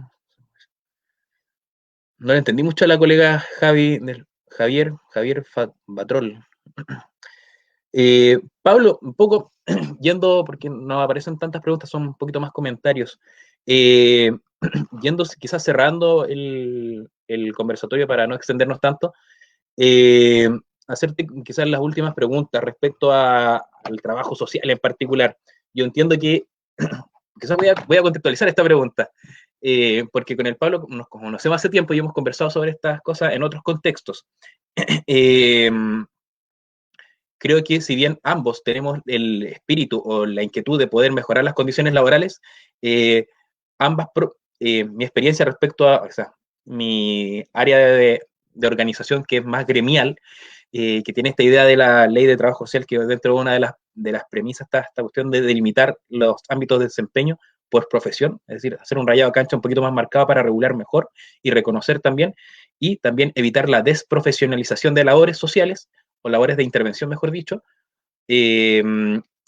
No le entendí mucho a la colega Javier Batrol. Pablo, un poco yendo, porque no aparecen tantas preguntas, son un poquito más comentarios. Yendo, quizás cerrando el conversatorio para no extendernos tanto, hacerte quizás las últimas preguntas respecto al trabajo social en particular. Yo entiendo que quizás voy a contextualizar esta pregunta, porque con el Pablo nos conocemos hace tiempo y hemos conversado sobre estas cosas en otros contextos. Creo que si bien ambos tenemos el espíritu o la inquietud de poder mejorar las condiciones laborales, ambas, mi experiencia respecto a, o sea, mi área de organización que es más gremial, que tiene esta idea de la ley de trabajo social, que dentro de una de las premisas está esta cuestión de delimitar los ámbitos de desempeño por profesión, es decir, hacer un rayado de cancha un poquito más marcado para regular mejor y reconocer también, y también evitar la desprofesionalización de labores sociales, o labores de intervención, mejor dicho. Y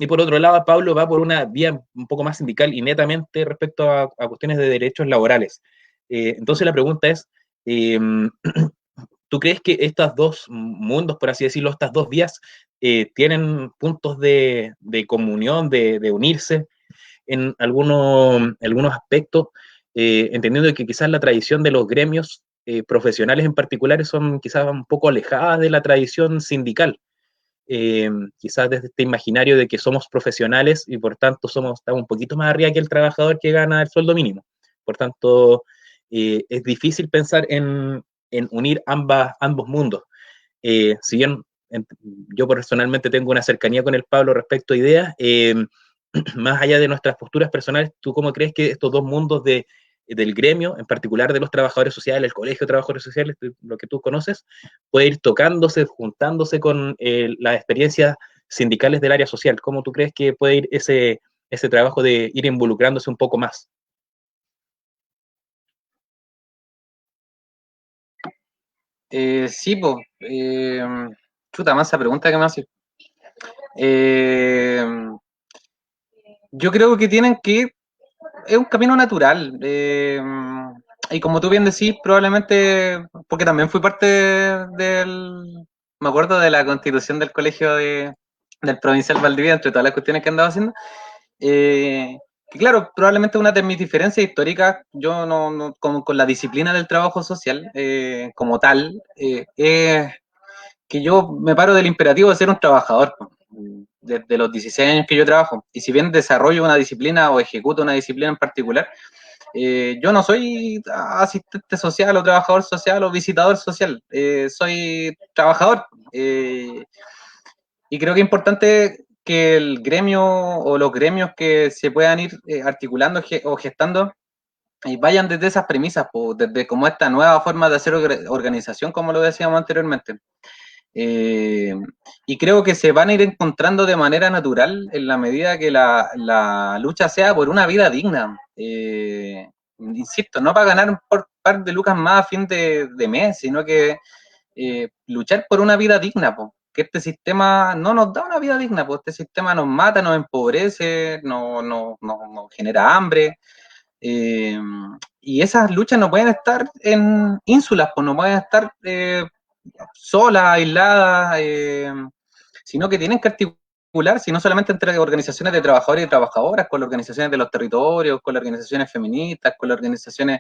por otro lado, Pablo va por una vía un poco más sindical y netamente respecto a cuestiones de derechos laborales. Entonces la pregunta es, ¿tú crees que estos dos mundos, por así decirlo, estas dos vías, tienen puntos de comunión, de unirse en algunos aspectos, entendiendo que quizás la tradición de los gremios profesionales en particular son quizás un poco alejadas de la tradición sindical? Quizás desde este imaginario de que somos profesionales y por tanto estamos un poquito más arriba que el trabajador que gana el sueldo mínimo. Por tanto, es difícil pensar en unir ambos mundos. Si bien yo personalmente tengo una cercanía con el Pablo respecto a ideas, más allá de nuestras posturas personales, ¿tú cómo crees que estos dos mundos del gremio, en particular de los trabajadores sociales, el colegio de trabajadores sociales, lo que tú conoces, puede ir tocándose, juntándose con las experiencias sindicales del área social? ¿Cómo tú crees que puede ir ese trabajo de ir involucrándose un poco más? Sí, pues, chuta, más esa pregunta que me hace. Eh, yo creo que tienen que ir, es un camino natural. Y como tú bien decís, probablemente, porque también fui parte me acuerdo de la constitución del colegio del Provincial Valdivia, entre todas las cuestiones que andaba haciendo. Que claro, probablemente una de mis diferencias históricas, yo con la disciplina del trabajo social como tal, es que yo me paro del imperativo de ser un trabajador, desde los 16 años que yo trabajo. Y si bien desarrollo una disciplina o ejecuto una disciplina en particular, yo no soy asistente social o trabajador social o visitador social, soy trabajador. Y creo que es importante que el gremio o los gremios que se puedan ir articulando o gestando vayan desde esas premisas, desde como esta nueva forma de hacer organización, como lo decíamos anteriormente. Eh, y creo que se van a ir encontrando de manera natural en la medida que la lucha sea por una vida digna. Insisto, no para ganar un par de lucas más a fin de mes, sino que luchar por una vida digna, po. Que este sistema no nos da una vida digna, pues este sistema nos mata, nos empobrece, nos genera hambre. eh, y esas luchas no pueden estar en ínsulas, pues no pueden estar solas, aisladas, sino que tienen que articularse, y no solamente entre organizaciones de trabajadores y trabajadoras, con las organizaciones de los territorios, con las organizaciones feministas, con las organizaciones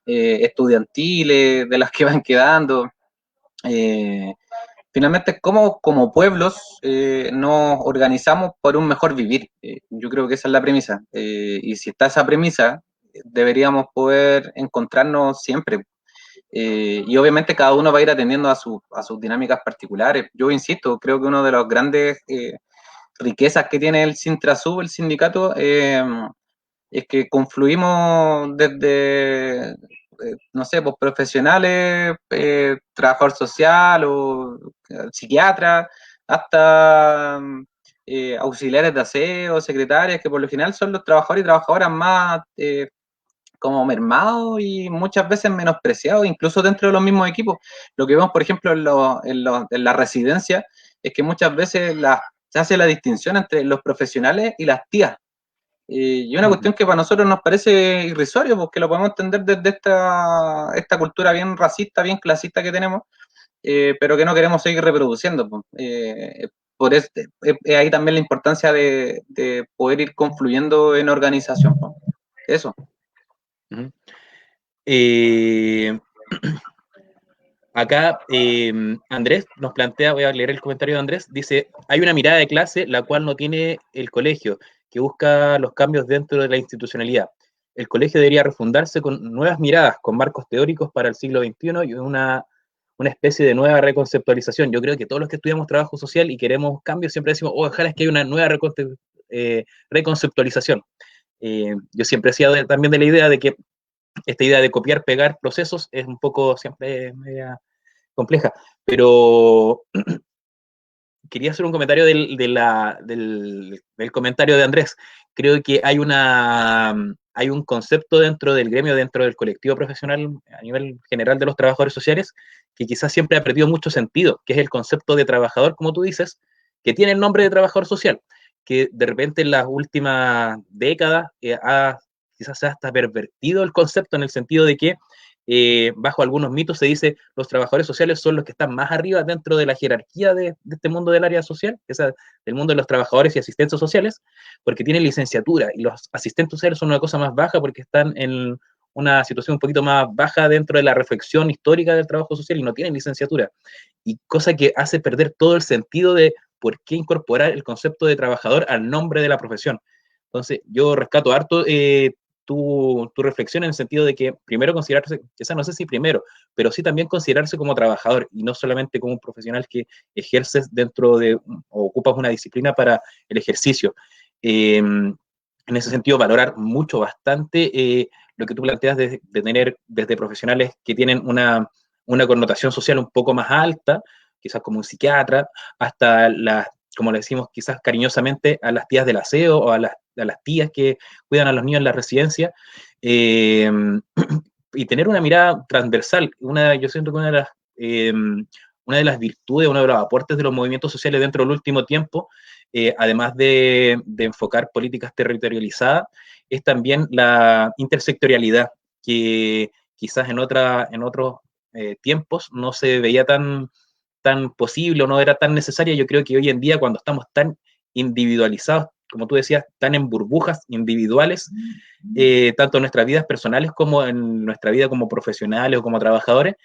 estudiantiles, de las que van quedando. Eh, Finalmente, como pueblos nos organizamos por un mejor vivir. Yo creo que esa es la premisa. Y si está esa premisa, deberíamos poder encontrarnos siempre. Y obviamente cada uno va a ir atendiendo a sus dinámicas particulares. Yo insisto, creo que una de las grandes riquezas que tiene el Sintrasub, el sindicato, es que confluimos desde, no sé, pues profesionales, trabajador social o psiquiatra, hasta auxiliares de aseo, secretarias, que por lo general son los trabajadores y trabajadoras más como mermado y muchas veces menospreciado, incluso dentro de los mismos equipos. Lo que vemos, por ejemplo, en la residencia, es que muchas veces se hace la distinción entre los profesionales y las tías. Y una cuestión que para nosotros nos parece irrisorio, porque lo podemos entender desde esta cultura bien racista, bien clasista que tenemos, pero que no queremos seguir reproduciendo. Por eso, ahí también la importancia de poder ir confluyendo en organización. Eso. Acá Andrés nos plantea, voy a leer el comentario de Andrés, dice, hay una mirada de clase la cual no tiene el colegio, que busca los cambios dentro de la institucionalidad. El colegio debería refundarse con nuevas miradas, con marcos teóricos para el siglo XXI y una especie de nueva reconceptualización. Yo creo que todos los que estudiamos trabajo social y queremos cambios siempre decimos, oh, ojalá es que haya una nueva reconceptualización. Yo siempre he sido también de la idea de que esta idea de copiar, pegar procesos es un poco siempre media compleja, pero quería hacer un comentario del comentario de Andrés. Creo que hay un concepto dentro del gremio, dentro del colectivo profesional a nivel general de los trabajadores sociales, que quizás siempre ha perdido mucho sentido, que es el concepto de trabajador, como tú dices, que tiene el nombre de trabajador social, que de repente en las últimas décadas quizás se ha hasta pervertido el concepto en el sentido de que bajo algunos mitos se dice los trabajadores sociales son los que están más arriba dentro de la jerarquía de este mundo del área social, esa, del mundo de los trabajadores y asistentes sociales, porque tienen licenciatura, y los asistentes sociales son una cosa más baja porque están en una situación un poquito más baja dentro de la reflexión histórica del trabajo social y no tienen licenciatura, y cosa que hace perder todo el sentido de por qué incorporar el concepto de trabajador al nombre de la profesión. Entonces, yo rescato harto tu reflexión en el sentido de que primero considerarse, quizás no sé si primero, pero sí también considerarse como trabajador y no solamente como un profesional que ejerces dentro de o ocupas una disciplina para el ejercicio. En ese sentido, valorar mucho, bastante lo que tú planteas de tener desde profesionales que tienen una connotación social un poco más alta, quizás como un psiquiatra, hasta las, como le decimos quizás cariñosamente, a las tías del aseo o a las tías que cuidan a los niños en la residencia, y tener una mirada transversal. Yo siento que una de las virtudes, uno de los aportes de los movimientos sociales dentro del último tiempo, además de enfocar políticas territorializadas, es también la intersectorialidad, que quizás en otros tiempos no se veía tan posible o no era tan necesaria. Yo creo que hoy en día, cuando estamos tan individualizados, como tú decías, tan en burbujas individuales, tanto en nuestras vidas personales como en nuestra vida como profesionales o como trabajadores,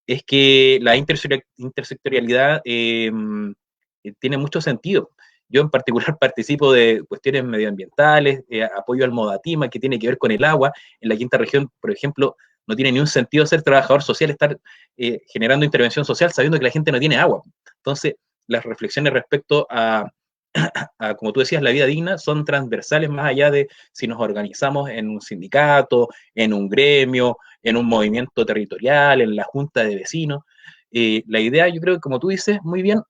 es que la intersectorialidad tiene mucho sentido. Yo en particular participo de cuestiones medioambientales, apoyo al Modatima, que tiene que ver con el agua. En la quinta región, por ejemplo, no tiene ni un sentido ser trabajador social, estar generando intervención social sabiendo que la gente no tiene agua. Entonces, las reflexiones respecto como tú decías, la vida digna son transversales más allá de si nos organizamos en un sindicato, en un gremio, en un movimiento territorial, en la junta de vecinos. La idea, yo creo que como tú dices, muy bien,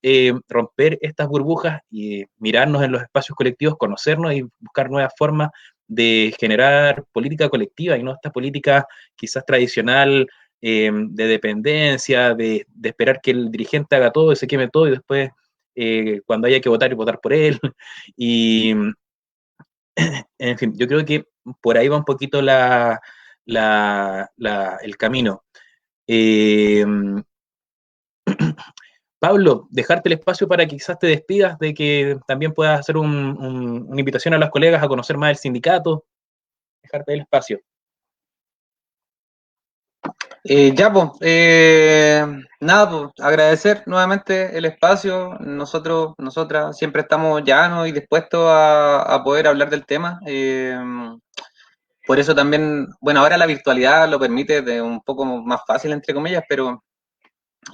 romper estas burbujas y mirarnos en los espacios colectivos, conocernos y buscar nuevas formas de generar política colectiva y no esta política quizás tradicional de dependencia, de esperar que el dirigente haga todo y se queme todo y después cuando haya que votar y votar por él. Y, en fin, yo creo que por ahí va un poquito el camino. Eh, Pablo, dejarte el espacio para que quizás te despidas, de que también puedas hacer una invitación a los colegas a conocer más el sindicato, dejarte el espacio. Ya, pues, nada, pues, agradecer nuevamente el espacio. Nosotras siempre estamos llanos y dispuestos a poder hablar del tema. Por eso también, bueno, ahora la virtualidad lo permite de un poco más fácil, entre comillas, pero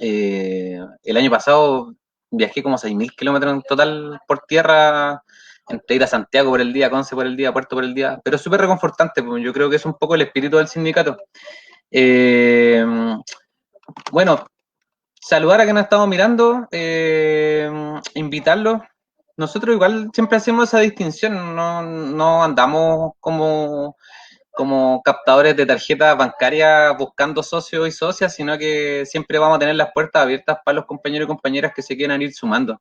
el año pasado viajé como 6.000 kilómetros en total por tierra, entre ir a Santiago por el día, Conce por el día, Puerto por el día, pero es súper reconfortante, pues yo creo que es un poco el espíritu del sindicato. Eh, bueno, saludar a quienes nos estamos mirando, invitarlos. Nosotros igual siempre hacemos esa distinción, no andamos como como captadores de tarjetas bancarias buscando socios y socias, sino que siempre vamos a tener las puertas abiertas para los compañeros y compañeras que se quieran ir sumando.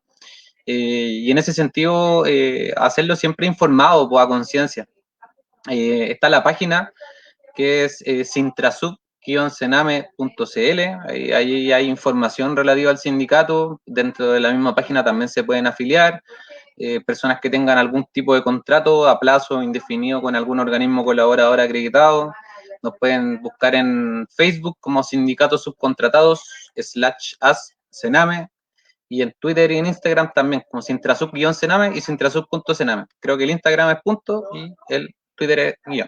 Y en ese sentido, hacerlo siempre informado, pues, a conciencia. Está la página que es sintrasub-cename.cl. Ahí hay información relativa al sindicato. Dentro de la misma página también se pueden afiliar. Personas que tengan algún tipo de contrato a plazo indefinido con algún organismo colaborador acreditado. Nos pueden buscar en Facebook como Sindicatos Subcontratados /as-cename, y en Twitter y en Instagram también como Sintrasub-cename y Sintrasub.cename. Creo que el Instagram es punto y el Twitter es guión.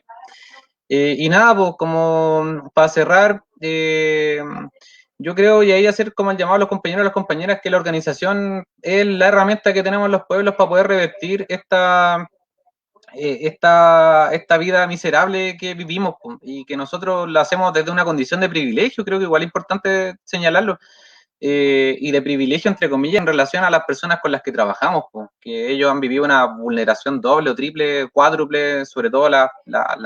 Y nada, pues como para cerrar, yo creo, y ahí hacer como el llamado a los compañeros y a las compañeras, que la organización es la herramienta que tenemos los pueblos para poder revertir esta vida miserable que vivimos, pues, y que nosotros la hacemos desde una condición de privilegio. Creo que igual es importante señalarlo. Y de privilegio, entre comillas, en relación a las personas con las que trabajamos, pues, que ellos han vivido una vulneración doble o triple, cuádruple, sobre todo las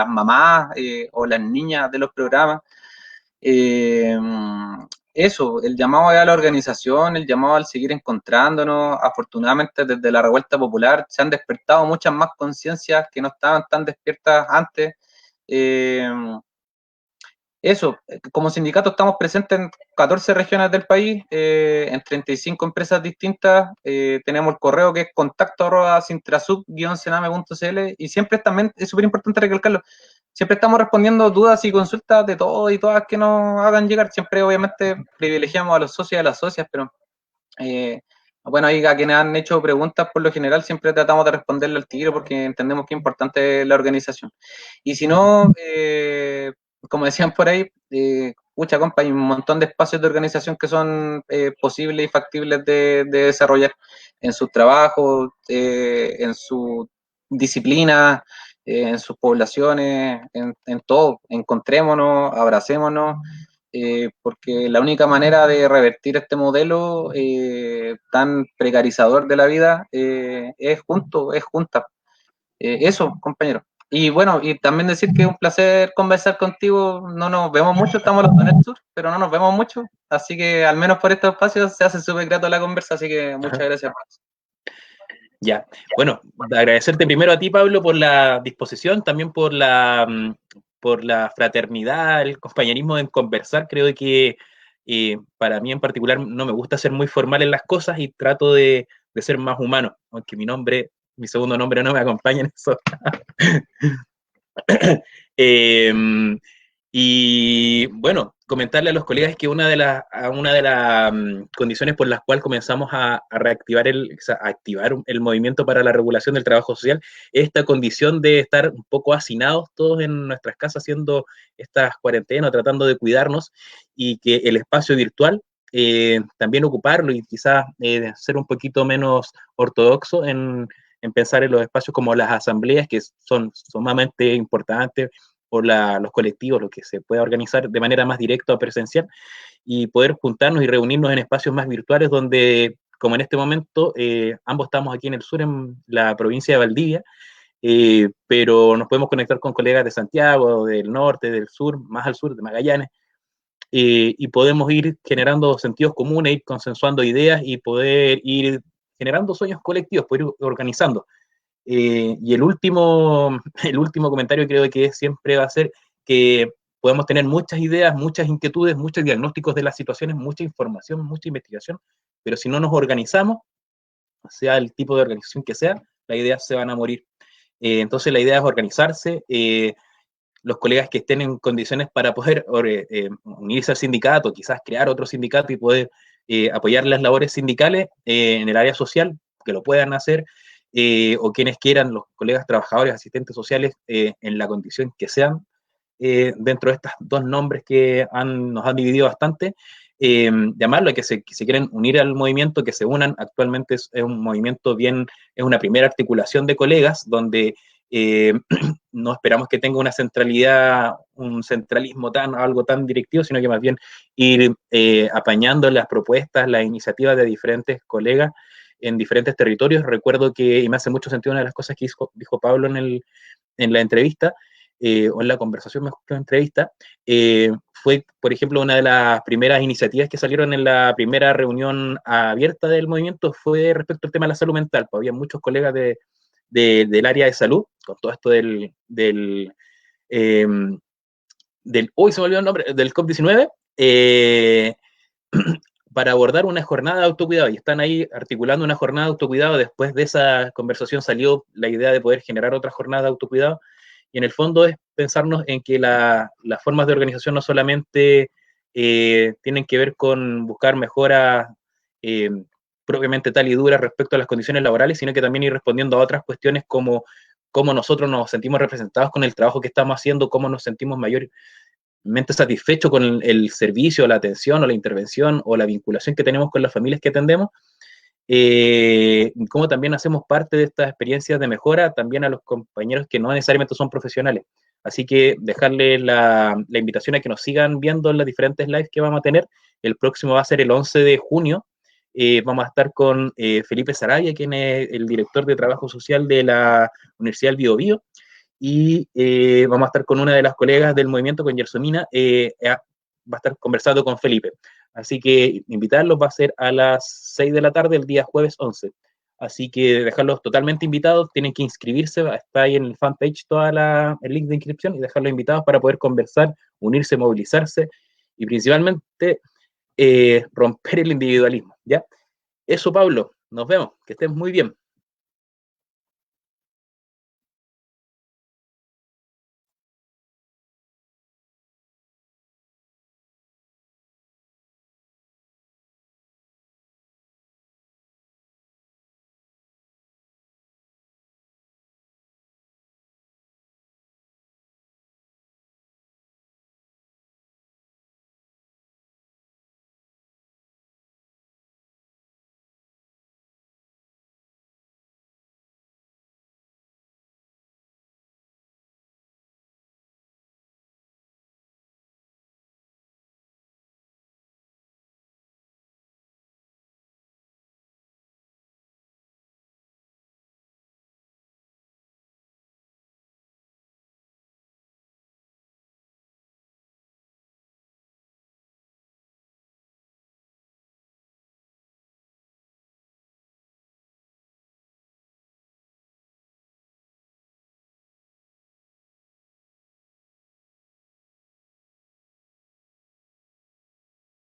mamás o las niñas de los programas. Eh, Eso, el llamado a la organización, el llamado al seguir encontrándonos. Afortunadamente, desde la revuelta popular se han despertado muchas más conciencias que no estaban tan despiertas antes. Eh, Eso, como sindicato estamos presentes en 14 regiones del país, en 35 empresas distintas. Tenemos el correo que es contacto@sintrasub-cename.cl, y siempre también es súper importante recalcarlo. Siempre estamos respondiendo dudas y consultas de todos y todas que nos hagan llegar. Siempre, obviamente, privilegiamos a los socios y a las socias, pero bueno, ahí a quienes han hecho preguntas, por lo general, siempre tratamos de responderle al tiro porque entendemos que es importante la organización. Y si no, como decían por ahí, pucha, compa, hay un montón de espacios de organización que son posibles y factibles de desarrollar en sus trabajos, en su disciplina, en sus poblaciones, en todo. Encontrémonos, abracémonos, porque la única manera de revertir este modelo tan precarizador de la vida es junto, es junta. Eso, compañero. Y bueno, y también decir que es un placer conversar contigo. No nos vemos mucho, estamos los dos en el sur, pero no nos vemos mucho. Así que al menos por estos espacios se hace súper grato la conversa, así que muchas gracias. Ya, bueno, agradecerte primero a ti, Pablo, por la disposición, también por la fraternidad, el compañerismo en conversar. Creo que para mí en particular no me gusta ser muy formal en las cosas y trato de ser más humano, aunque mi segundo nombre no me acompaña en eso. Y bueno, comentarle a los colegas que una de las condiciones por las cuales comenzamos a reactivar a activar el movimiento para la regulación del trabajo social es esta condición de estar un poco hacinados todos en nuestras casas haciendo estas cuarentenas, tratando de cuidarnos, y que el espacio virtual también ocuparlo y quizás ser un poquito menos ortodoxo en pensar en los espacios como las asambleas, que son sumamente importantes, o los colectivos, lo que se pueda organizar de manera más directa o presencial, y poder juntarnos y reunirnos en espacios más virtuales donde, como en este momento, ambos estamos aquí en el sur, en la provincia de Valdivia, pero nos podemos conectar con colegas de Santiago, del norte, del sur, más al sur, de Magallanes, y podemos ir generando sentidos comunes, ir consensuando ideas y poder ir generando sueños colectivos, poder ir organizando. Y el último comentario creo que siempre va a ser que podemos tener muchas ideas, muchas inquietudes, muchos diagnósticos de las situaciones, mucha información, mucha investigación, pero si no nos organizamos, sea el tipo de organización que sea, las ideas se van a morir. Entonces la idea es organizarse, los colegas que estén en condiciones para poder unirse al sindicato, quizás crear otro sindicato y poder apoyar las labores sindicales en el área social, que lo puedan hacer, o quienes quieran, los colegas trabajadores, asistentes sociales, en la condición que sean, dentro de estos dos nombres que nos han dividido bastante, llamarlo a que se quieren unir al movimiento, que se unan. Actualmente es un movimiento es una primera articulación de colegas, donde no esperamos que tenga una centralidad, un centralismo algo tan directivo, sino que más bien ir apañando las propuestas, las iniciativas de diferentes colegas en diferentes territorios. Recuerdo que, y me hace mucho sentido una de las cosas que dijo Pablo en la entrevista, o en la conversación, mejor que entrevista, fue, por ejemplo, una de las primeras iniciativas que salieron en la primera reunión abierta del movimiento fue respecto al tema de la salud mental. Pues había muchos colegas del área de salud, con todo esto eh, uy, se me olvidó el nombre, del COP19, para abordar una jornada de autocuidado, y están ahí articulando una jornada de autocuidado. Después de esa conversación salió la idea de poder generar otra jornada de autocuidado, y en el fondo es pensarnos en que las formas de organización no solamente tienen que ver con buscar mejoras eh, propiamente tal y duras respecto a las condiciones laborales, sino que también ir respondiendo a otras cuestiones como cómo nosotros nos sentimos representados con el trabajo que estamos haciendo, cómo nos sentimos mayormente satisfechos con el servicio, la atención o la intervención o la vinculación que tenemos con las familias que atendemos, cómo también hacemos parte de estas experiencias de mejora también a los compañeros que no necesariamente son profesionales. Así que dejarle la invitación a que nos sigan viendo en las diferentes lives que vamos a tener. El próximo va a ser el 11 de junio. Vamos a estar con Felipe Sarabia, quien es el director de Trabajo Social de la Universidad del Biobío, y vamos a estar con una de las colegas del movimiento, con Yersomina, va a estar conversando con Felipe. Así que invitarlos va a ser a las 6 de la tarde el día jueves 11. Así que dejarlos totalmente invitados, tienen que inscribirse, está ahí en el fanpage el link de inscripción, y dejarlos invitados para poder conversar, unirse, movilizarse y principalmente romper el individualismo, ¿ya? Eso, Pablo, nos vemos, que estén muy bien.